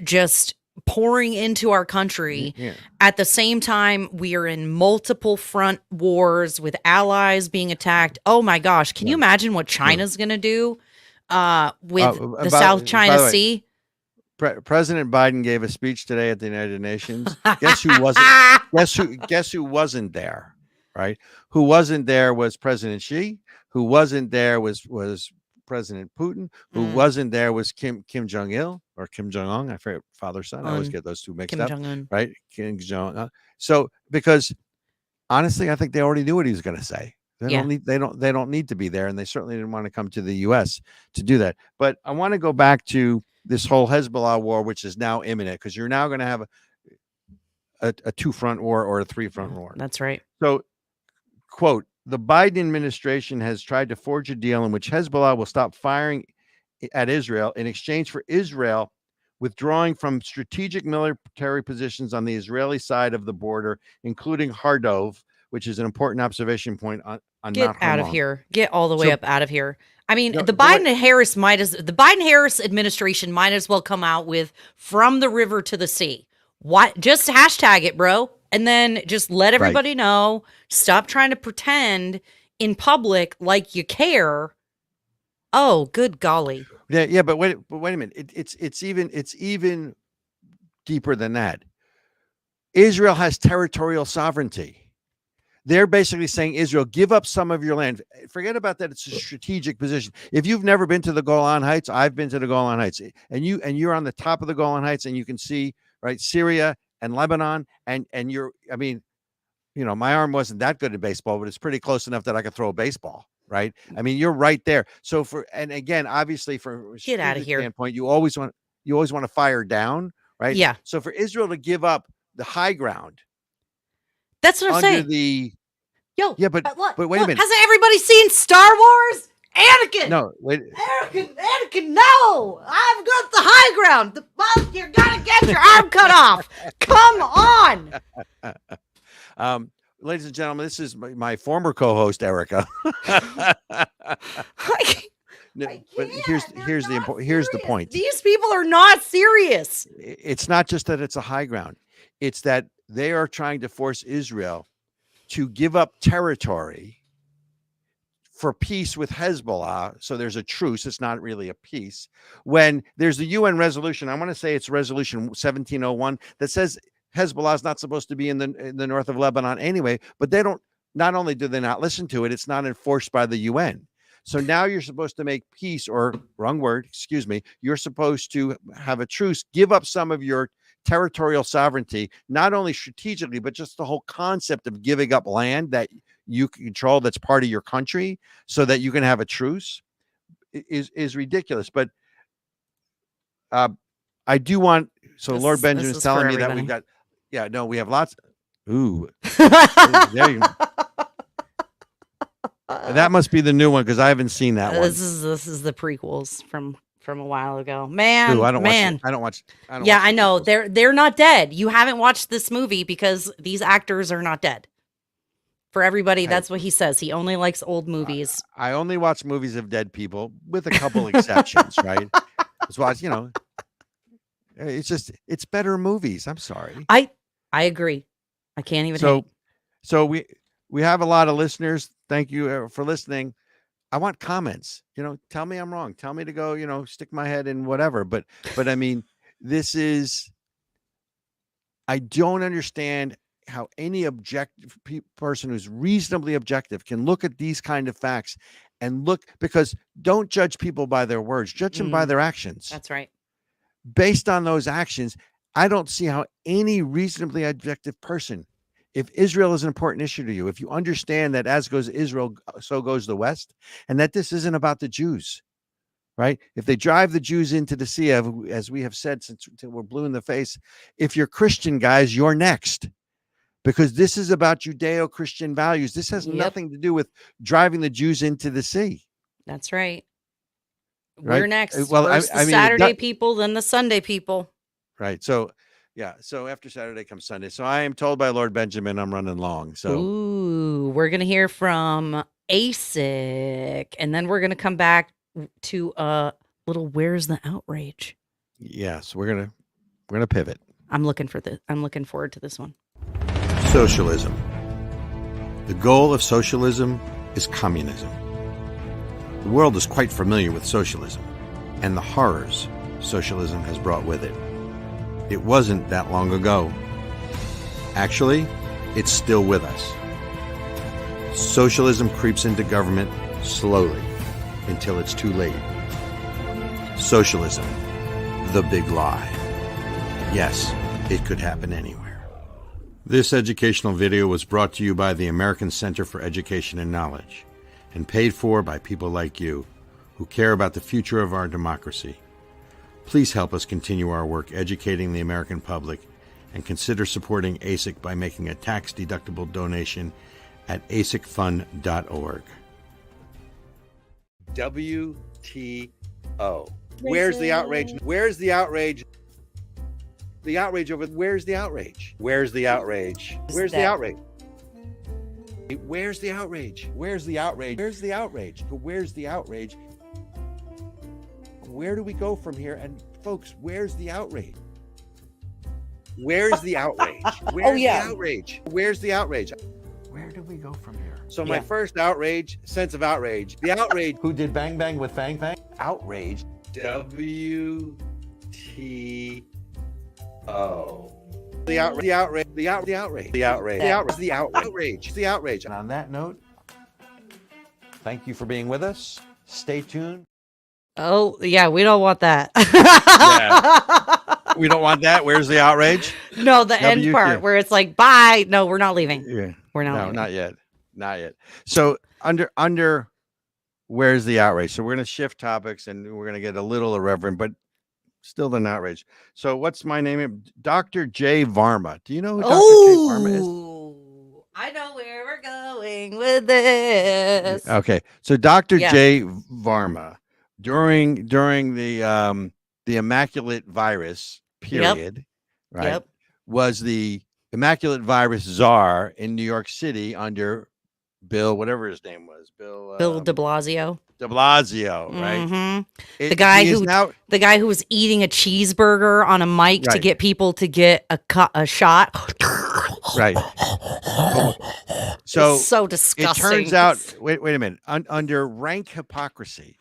just pouring into our country. Yeah. At the same time, we are in multiple front wars with allies being attacked. Oh my gosh. Can you imagine what China's going to do with the South China Sea? President Biden gave a speech today at the United Nations. Guess who wasn't there, right? Who wasn't there was President Xi. Who wasn't there was President Putin. Who wasn't there was Kim Jong-il or Kim Jong-un. I forget, father, son. I always get those two mixed up. Jong-un. Right? Kim Jong-un. So because honestly, I think they already knew what he was going to say. They don't need to be there, and they certainly didn't want to come to the U.S. to do that. But I want to go back to this whole Hezbollah war, which is now imminent, because you're now going to have a 2-front war or a 3-front war. That's right. So, quote, the Biden administration has tried to forge a deal in which Hezbollah will stop firing at Israel in exchange for Israel withdrawing from strategic military positions on the Israeli side of the border, including Hardov, which is an important observation point on Get Mount out Hermon. Of here. Get all the way up out of here. I mean, the Biden-Harris administration might as well come out with "from the river to the sea." What? Just hashtag it, bro. And then just let everybody know. Stop trying to pretend in public like you care. Oh, good golly. Yeah, but wait a minute. It's even deeper than that. Israel has territorial sovereignty. They're basically saying, Israel, give up some of your land. Forget about that. It's a strategic position. If you've never been to the Golan Heights, I've been to the Golan Heights, and you're on the top of the Golan Heights, and you can see Syria and Lebanon, and you're, I mean, my arm wasn't that good at baseball, but it's pretty close enough that I could throw a baseball, right? I mean, you're right there. So and again, obviously, from a get out of here standpoint, you always want to fire down, right? Yeah. So for Israel to give up the high ground, that's what I'm saying. Yeah, but wait a minute. Hasn't everybody seen Star Wars? Anakin. No, wait. Anakin. No, I've got the high ground. You're gonna get your arm cut off. Come on. Ladies and gentlemen, this is my former co-host Ericka. But here's the point. These people are not serious. It's not just that it's a high ground. It's that they are trying to force Israel to give up territory for peace with Hezbollah. So there's a truce. It's not really a peace. When there's a UN resolution, I want to say it's resolution 1701 that says Hezbollah is not supposed to be in the north of Lebanon anyway, but not only do they not listen to it, it's not enforced by the UN. So now you're supposed to make peace, or wrong word, excuse me. You're supposed to have a truce, give up some of your territorial sovereignty, not only strategically, but just the whole concept of giving up land that you can control, that's part of your country, so that you can have a truce is ridiculous. But I do want, Lord Benjamin's telling me that we've got, we have lots. Ooh. There you go. That must be the new one, because I haven't seen that one. This is the prequels from a while ago. Man, I don't watch. Yeah, I know. They're not dead. You haven't watched this movie because these actors are not dead. For everybody, that's what he says. He only likes old movies. I only watch movies of dead people, with a couple exceptions, right? It's watch, it's better movies. I'm sorry. I agree. I can't even hate. So we have a lot of listeners. Thank you for listening. I want comments. Tell me I'm wrong. Tell me to go, stick my head in whatever. But I mean, I don't understand how any objective person who's reasonably objective can look at these kind of facts and because don't judge people by their words, judge them by their actions. That's right. Based on those actions, I don't see how any reasonably objective person, if Israel is an important issue to you, if you understand that as goes Israel, so goes the West, and that this isn't about the Jews, right? If they drive the Jews into the sea, as we have said since we're blue in the face, if you're Christian, guys, you're next. Because this is about Judeo-Christian values. This has nothing to do with driving the Jews into the sea. That's right. We're next. Well, First the Saturday people, then the Sunday people. Right. So, so after Saturday comes Sunday. So I am told by Lord Benjamin I'm running long. So we're going to hear from ASIC, and then we're going to come back to a little Where's the Outrage? Yes, we're going to pivot. I'm looking forward to this one. Socialism. The goal of socialism is communism. The world is quite familiar with socialism and the horrors socialism has brought with it. It wasn't that long ago. Actually, it's still with us. Socialism creeps into government slowly until it's too late. Socialism, the big lie. Yes, it could happen anywhere. This educational video was brought to you by the American Center for Education and Knowledge and paid for by people like you who care about the future of our democracy. Please help us continue our work educating the American public and consider supporting ASIC by making a tax-deductible donation at asicfund.org. WTO. Where's the outrage? Where's the outrage? The outrage over where's the outrage? Where's the outrage? Where's the outrage? Where's the outrage? Where's the outrage? Where's the outrage? Where's the outrage? Where do we go from here? And folks, where's the outrage? Where's the outrage? Where's the outrage? Where's the outrage? Where do we go from here? So my first outrage, sense of outrage. The outrage. Who did Bang Bang with Fang Fang? Outrage. WTO. The outrage. And on that note, thank you for being with us. Stay tuned. Oh, yeah, we don't want that. We don't want that. Where's the outrage? No, the end part where it's like, bye. No, we're not leaving. Yeah. We're not leaving. leaving. Not yet. So under where's the outrage? So we're going to shift topics and we're going to get a little irreverent, but still an outrage. So what's my name? Dr. J. Varma. Do you know who Dr. J. Varma is? I know where we're going with this. Okay. So Dr. J. Varma, during the Immaculate Virus period, right, was the Immaculate Virus czar in New York City under Bill, whatever his name was, Bill de Blasio. De Blasio, right? Mm-hmm. The guy who was eating a cheeseburger on a mic to get people to get a shot. Right. So it's so disgusting. It turns out, wait a minute, under rank hypocrisy,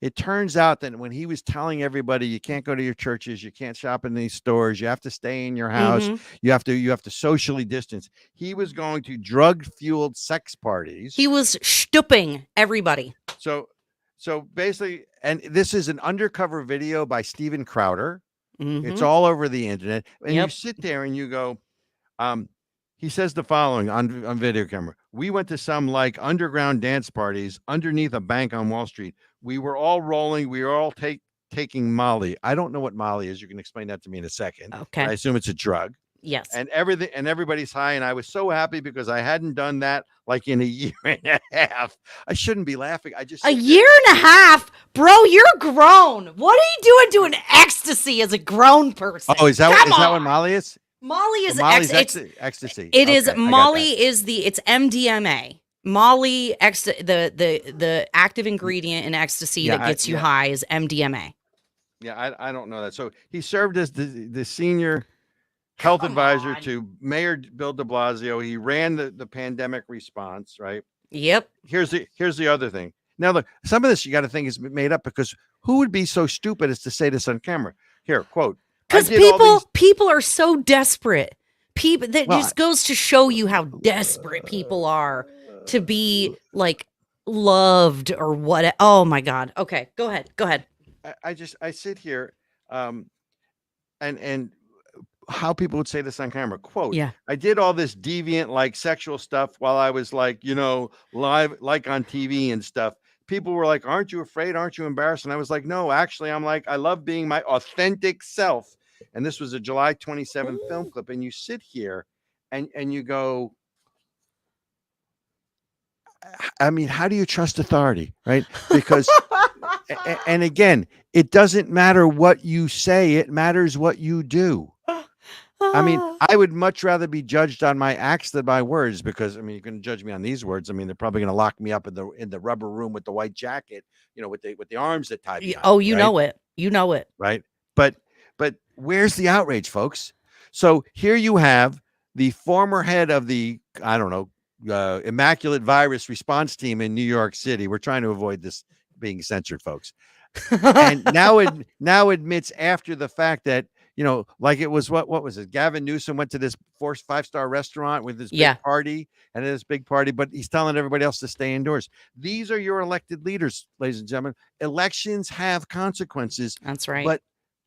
it turns out that when he was telling everybody you can't go to your churches, you can't shop in these stores, you have to stay in your house, you have to socially distance. He was going to drug-fueled sex parties. He was stooping everybody. So basically, and this is an undercover video by Steven Crowder. It's all over the internet. And you sit there and you go, he says the following on video camera. We went to some like underground dance parties underneath a bank on Wall Street. We were all rolling. We were all taking Molly. I don't know what Molly is. You can explain that to me in a second. Okay. I assume it's a drug. Yes. And everybody's high. And I was so happy because I hadn't done that like in a year and a half. I shouldn't be laughing. A year and a half? Bro, you're grown. What are you doing ecstasy as a grown person? Oh, is that what Molly is? Molly is ecstasy. It is Molly is it's MDMA. Molly, the active ingredient in ecstasy that gets you high is MDMA. Yeah, I don't know that. So he served as the senior health advisor to Mayor Bill de Blasio. He ran the pandemic response, right? Yep. Here's the other thing. Now, look, some of this you got to think is made up because who would be so stupid as to say this on camera? Here, quote. Because people are so desperate. Just goes to show you how desperate people are to be like loved or what. Oh my God. Okay, go ahead. I sit here, and how people would say this on camera, quote, I did all this deviant like sexual stuff while I was like, live, like on TV and stuff. People were like, aren't you afraid? Aren't you embarrassed? And I was like, no, actually, I'm like, I love being my authentic self. And this was a July 27th film clip. And you sit here and you go, I mean, how do you trust authority? Right. Because, and again, it doesn't matter what you say. It matters what you do. I mean, I would much rather be judged on my acts than my words, because I mean, you can judge me on these words. I mean, they're probably going to lock me up in the rubber room with the white jacket, with the arms that tie me. Oh, you know it. Right. But where's the outrage, folks? So here you have the former head of the, I don't know, Immaculate Virus Response Team in New York City. We're trying to avoid this being censored, folks. And now admits after the fact that, like it was, what was it? Gavin Newsom went to this 5-star restaurant with this big party and this big party, but he's telling everybody else to stay indoors. These are your elected leaders, ladies and gentlemen. Elections have consequences. That's right.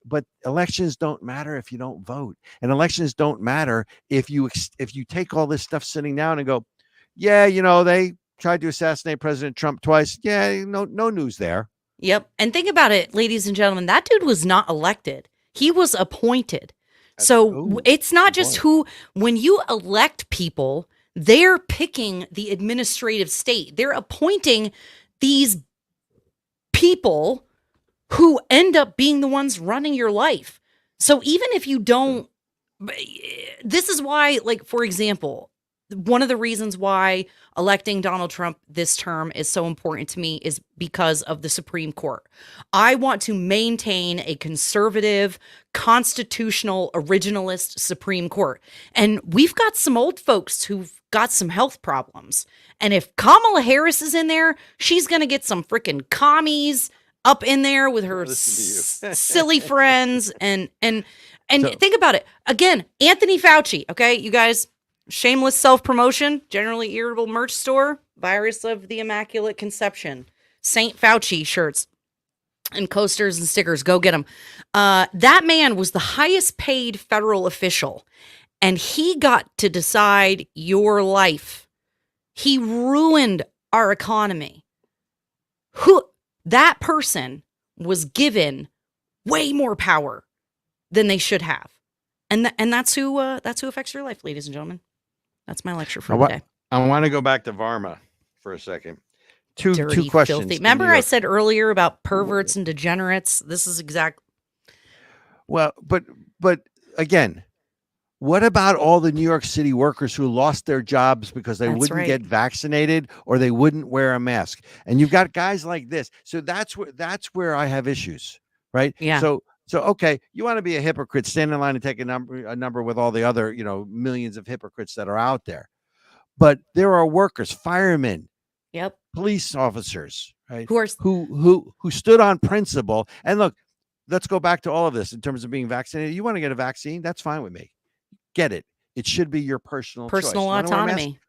But elections don't matter if you don't vote, and elections don't matter if you take all this stuff sitting down and go, they tried to assassinate President Trump twice. Yeah, no news there. Yep. And think about it, ladies and gentlemen, that dude was not elected. He was appointed. So it's not just when you elect people, they're picking the administrative state. They're appointing these people who end up being the ones running your life. So even if you don't, this is why, like, for example, one of the reasons why electing Donald Trump this term is so important to me is because of the Supreme Court. I want to maintain a conservative, constitutional, originalist Supreme Court. And we've got some old folks who've got some health problems. And if Kamala Harris is in there, she's going to get some freaking commies up in there with her silly friends. And think about it. Again, Anthony Fauci, okay, you guys, shameless self-promotion, generally irritable merch store, virus of the Immaculate Conception, Saint Fauci shirts and coasters and stickers. Go get them. That man was the highest paid federal official, and he got to decide your life. He ruined our economy. That person was given way more power than they should have. And that's who affects your life, ladies and gentlemen. That's my lecture for today. I want to go back to Varma for a second. Two questions. Filthy. Remember I said earlier about perverts and degenerates? This is exact. Well, but again, what about all the New York City workers who lost their jobs because they wouldn't get vaccinated or they wouldn't wear a mask? And you've got guys like this. So that's where I have issues, right? Yeah. So, okay, you want to be a hypocrite, stand in line and take a number with all the other, millions of hypocrites that are out there. But there are workers, firemen, police officers, right? Who stood on principle. And look, let's go back to all of this in terms of being vaccinated. You want to get a vaccine? That's fine with me. Get it. It should be your personal choice. Autonomy.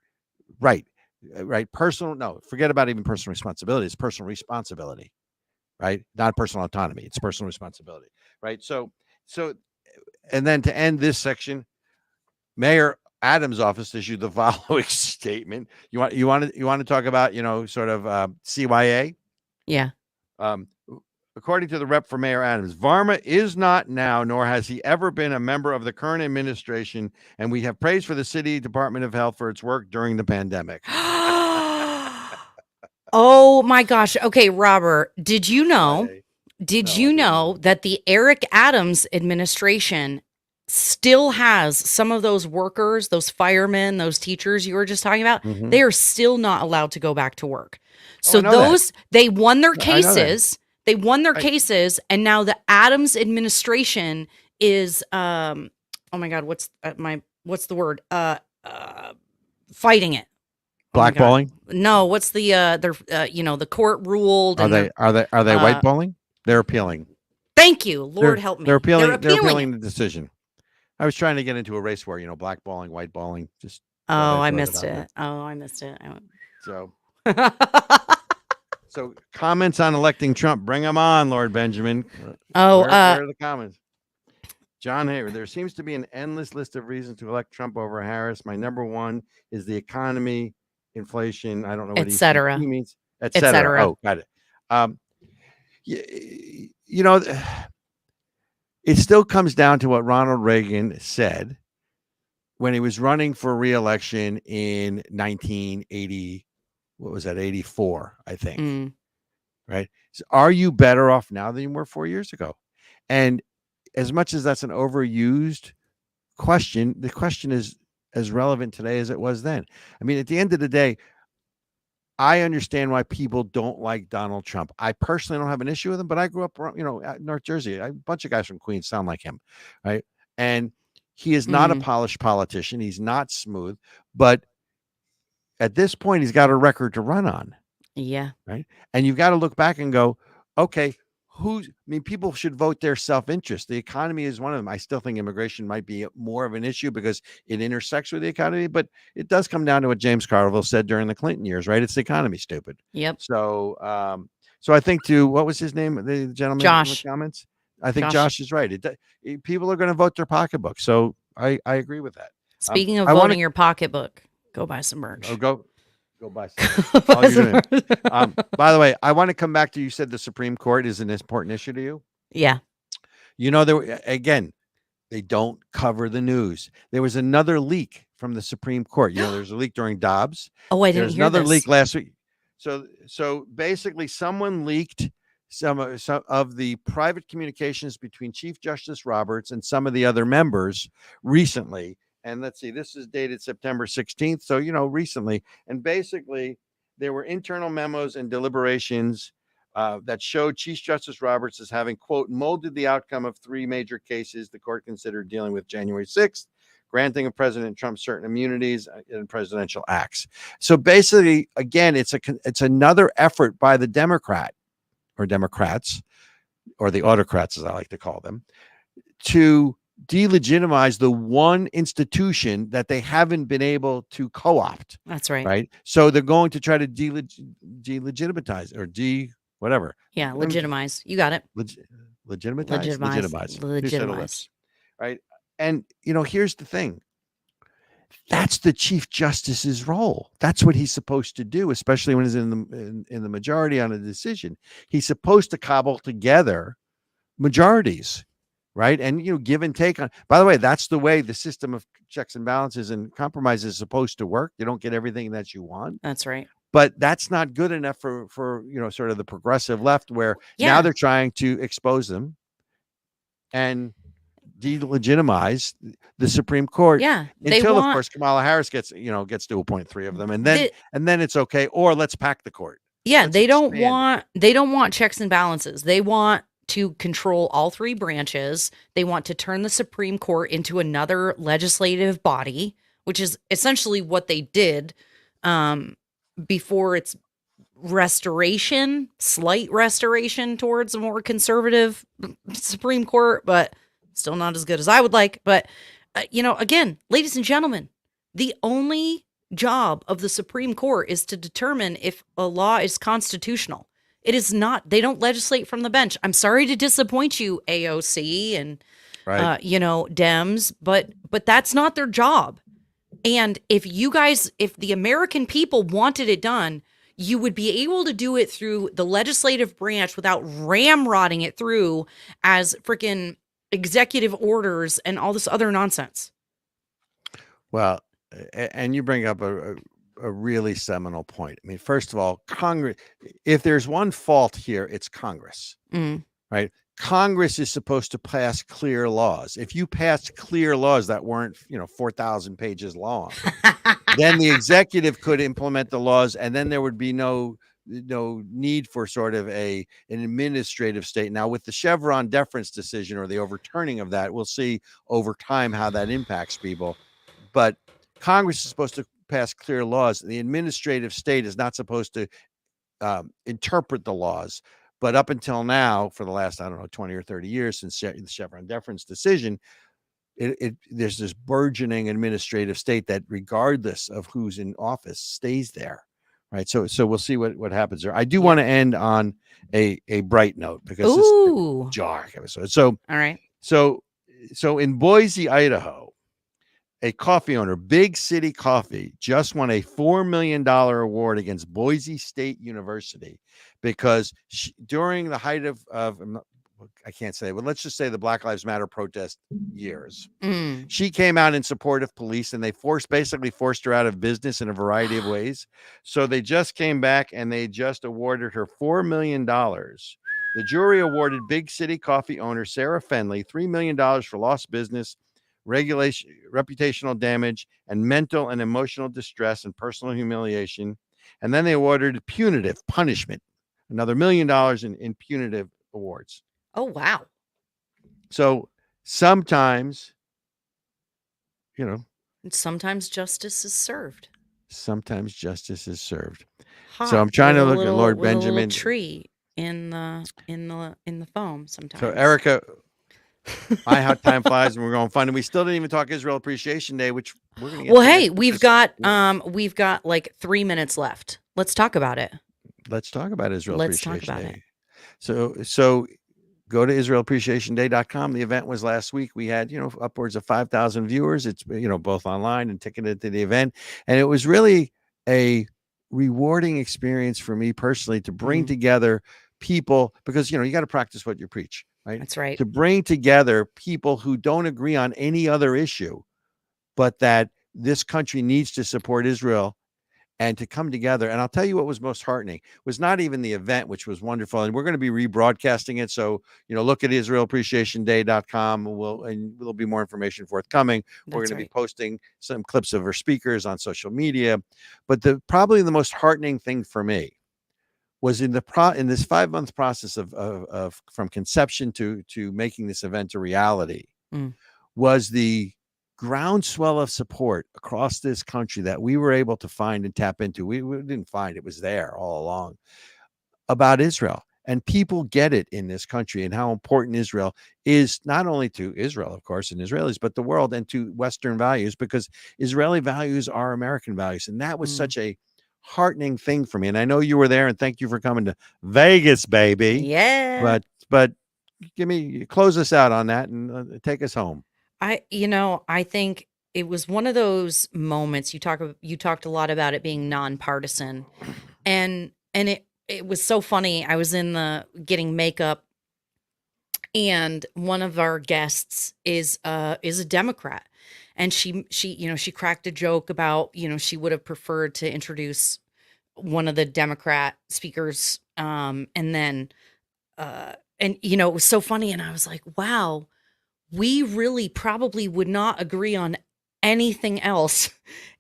Right. Personal. No, forget about even personal responsibility. It's personal responsibility. Right? Not personal autonomy. It's personal responsibility. Right. So, and then to end this section, Mayor Adams' office issued the following statement. You want to talk about, sort of CYA? Yeah. According to the rep for Mayor Adams, Varma is not now, nor has he ever been, a member of the current administration, and we have praise for the City Department of Health for its work during the pandemic. Oh my gosh. Okay, Robert, did you know that the Eric Adams administration still has some of those workers, those firemen, those teachers you were just talking about? Mm-hmm. They are still not allowed to go back to work. So they won their cases. They won their cases, and now the Adams administration is oh my God, what's the word? Fighting it. Blackballing? No, what's the the court ruled. Are they whiteballing? They're appealing. Thank you, Lord help me. They're appealing the decision. I was trying to get into a race war, blackballing, whiteballing. Just I missed it. So. So comments on electing Trump. Bring them on, Lord Benjamin. Where are the comments? John Hayward. There seems to be an endless list of reasons to elect Trump over Harris. My number one is the economy, inflation. I don't know what he means. Et cetera. Oh, got it. It still comes down to what Ronald Reagan said when he was running for re-election in 1980. What was that? 84, I think. Right. So are you better off now than you were 4 years ago? And as much as that's an overused question, the question is as relevant today as it was then. I mean, at the end of the day, I understand why people don't like Donald Trump. I personally don't have an issue with him, but I grew up, at North Jersey. A bunch of guys from Queens sound like him. Right. And he is not a polished politician. He's not smooth, but at this point, he's got a record to run on. Yeah. Right. And you've got to look back and go, okay, people should vote their self-interest. The economy is one of them. I still think immigration might be more of an issue because it intersects with the economy, but it does come down to what James Carville said during the Clinton years, right? It's the economy, stupid. Yep. So, I think what was his name? The gentleman Josh. in the comments? I think Josh is right. People are going to vote their pocketbook. So I agree with that. Speaking of voting your pocketbook, go buy some merch. Oh, go buy some. By the way, I want to come back to, you said the Supreme Court is an important issue to you. Yeah. They don't cover the news. There was another leak from the Supreme Court. There's a leak during Dobbs. Oh, I didn't hear this. There's another leak last week. So basically someone leaked some of the private communications between Chief Justice Roberts and some of the other members recently. And let's see, this is dated September 16th. So, recently. And basically, there were internal memos and deliberations that showed Chief Justice Roberts as having, quote, molded the outcome of 3 major cases the court considered dealing with January 6th, granting of President Trump certain immunities in presidential acts. So basically, again, it's another effort by the Democrats, or the autocrats, as I like to call them, to delegitimize the one institution that they haven't been able to co-opt. That's right. Right. So they're going to try to delegitimize or whatever. Yeah. Legitimize. You got it. Legitimize. Right. And, here's the thing. That's the Chief Justice's role. That's what he's supposed to do, especially when he's in the majority on a decision. He's supposed to cobble together majorities, right? And, give and take on. By the way, that's the way the system of checks and balances and compromises is supposed to work. You don't get everything that you want. That's right. But that's not good enough for sort of the progressive left, where now they're trying to expose them and delegitimize the Supreme Court. Yeah. Until, of course, Kamala Harris gets to appoint 3 of them, and then it's okay. Or let's pack the court. Yeah, they don't want checks and balances. They want to control all 3 branches. They want to turn the Supreme Court into another legislative body, which is essentially what they did before its slight restoration towards a more conservative Supreme Court, but still not as good as I would like. But, again, ladies and gentlemen, the only job of the Supreme Court is to determine if a law is constitutional. It is not. They don't legislate from the bench. I'm sorry to disappoint you, AOC and, Dems, but that's not their job. And if the American people wanted it done, you would be able to do it through the legislative branch without ramrodding it through as freaking executive orders and all this other nonsense. Well, and you bring up a really seminal point. I mean, first of all, Congress, if there's one fault here, it's Congress, right? Congress is supposed to pass clear laws. If you passed clear laws that weren't, 4,000 pages long, then the executive could implement the laws, and then there would be no need for sort of an administrative state. Now, with the Chevron deference decision or the overturning of that, we'll see over time how that impacts people. But Congress is supposed to pass clear laws. The administrative state is not supposed to interpret the laws. But up until now, for the last, 20 or 30 years since the Chevron deference decision, there's this burgeoning administrative state that, regardless of who's in office, stays there. Right. So we'll see what happens there. I do want to end on a bright note, because this is a jar episode. So all right. So in Boise, Idaho, a coffee owner, Big City Coffee, just won a $4 million award against Boise State University because during the height of I can't say, but let's just say the Black Lives Matter protest years, she came out in support of police, and they basically forced her out of business in a variety of ways. So they just came back and they just awarded her $4 million. The jury awarded Big City Coffee owner Sarah Fenley $3 million for lost business, reputational damage, and mental and emotional distress and personal humiliation. And then they awarded punitive punishment, another $1 million in punitive awards. Oh, wow. So sometimes, sometimes justice is served. So I'm trying to look at Lord Benjamin. A little tree in the foam sometimes. So Ericka, how time flies, and we're going fun, and we still didn't even talk Israel Appreciation Day, which we're going to get. Well, hey, we've got like 3 minutes left. Let's talk about it. Let's talk about Israel Appreciation Day. Let's talk about it. So go to IsraelAppreciationDay.com. The event was last week. We had, upwards of 5,000 viewers. It's, both online and ticketed to the event. And it was really a rewarding experience for me personally to bring together people, because, you got to practice what you preach, right? That's right. To bring together people who don't agree on any other issue, but that this country needs to support Israel and to come together. And I'll tell you what was most heartening was not even the event, which was wonderful. And we're going to be rebroadcasting it. So, look at IsraelAppreciationDay.com. And there'll be more information forthcoming. We're going to be posting some clips of our speakers on social media. But probably the most heartening thing for me was in this 5-month process of from conception to making this event a reality was the groundswell of support across this country that we were able to find and tap into. We didn't find it was there all along about Israel, and people get it in this country and how important Israel is, not only to Israel, of course, and Israelis, but the world and to Western values, because Israeli values are American values. And that was such a heartening thing for me. And I know you were there, and thank you for coming to Vegas, baby. Yeah. But close us out on that and take us home. I think it was one of those moments you talked a lot about it being nonpartisan, and it was so funny. I was getting makeup, and one of our guests is a Democrat, and she cracked a joke about, she would have preferred to introduce one of the Democrat speakers, and it was so funny, and I was like, wow. We really probably would not agree on anything else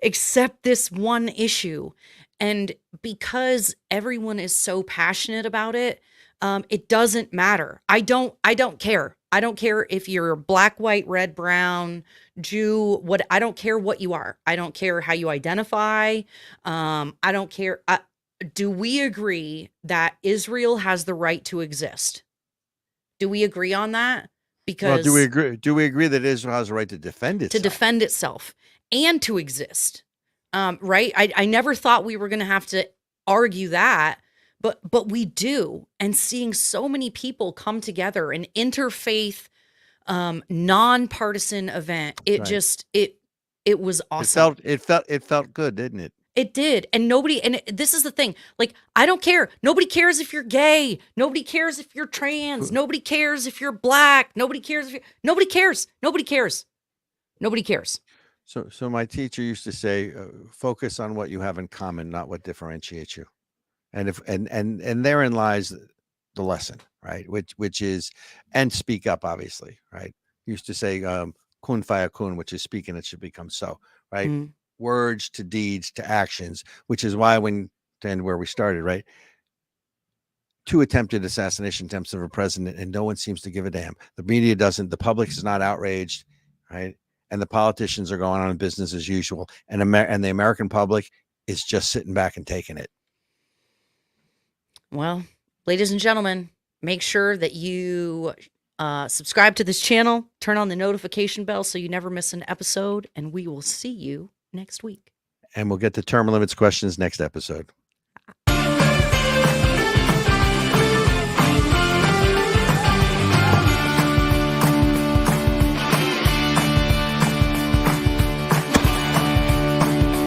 except this one issue. And because everyone is so passionate about it, it doesn't matter. I don't care. I don't care if you're black, white, red, brown, Jew, I don't care what you are. I don't care how you identify. I don't care. Do we agree that Israel has the right to exist? Do we agree on that? Because do we agree that Israel has a right to defend itself? To defend itself and to exist, right? I never thought we were going to have to argue that, but we do. And seeing so many people come together, an interfaith, nonpartisan event, it was awesome. It felt good, didn't it? It did. And this is the thing, like, I don't care. Nobody cares if you're gay. Nobody cares if you're trans. Nobody cares if you're black. Nobody cares nobody cares. Nobody cares. Nobody cares. So my teacher used to say, focus on what you have in common, not what differentiates you. And and therein lies the lesson, right? Which is, and speak up, obviously, right? He used to say, kun fayakun, which is speaking, it should become so, right? Mm. Words to deeds to actions, which is why to end where we started, right? 2 attempted assassination attempts of a president, and no one seems to give a damn. The media doesn't, the public is not outraged, right? And the politicians are going on business as usual. And the American public is just sitting back and taking it. Well, ladies and gentlemen, make sure that you subscribe to this channel, turn on the notification bell so you never miss an episode, and we will see you next week. And we'll get to term limits questions next episode.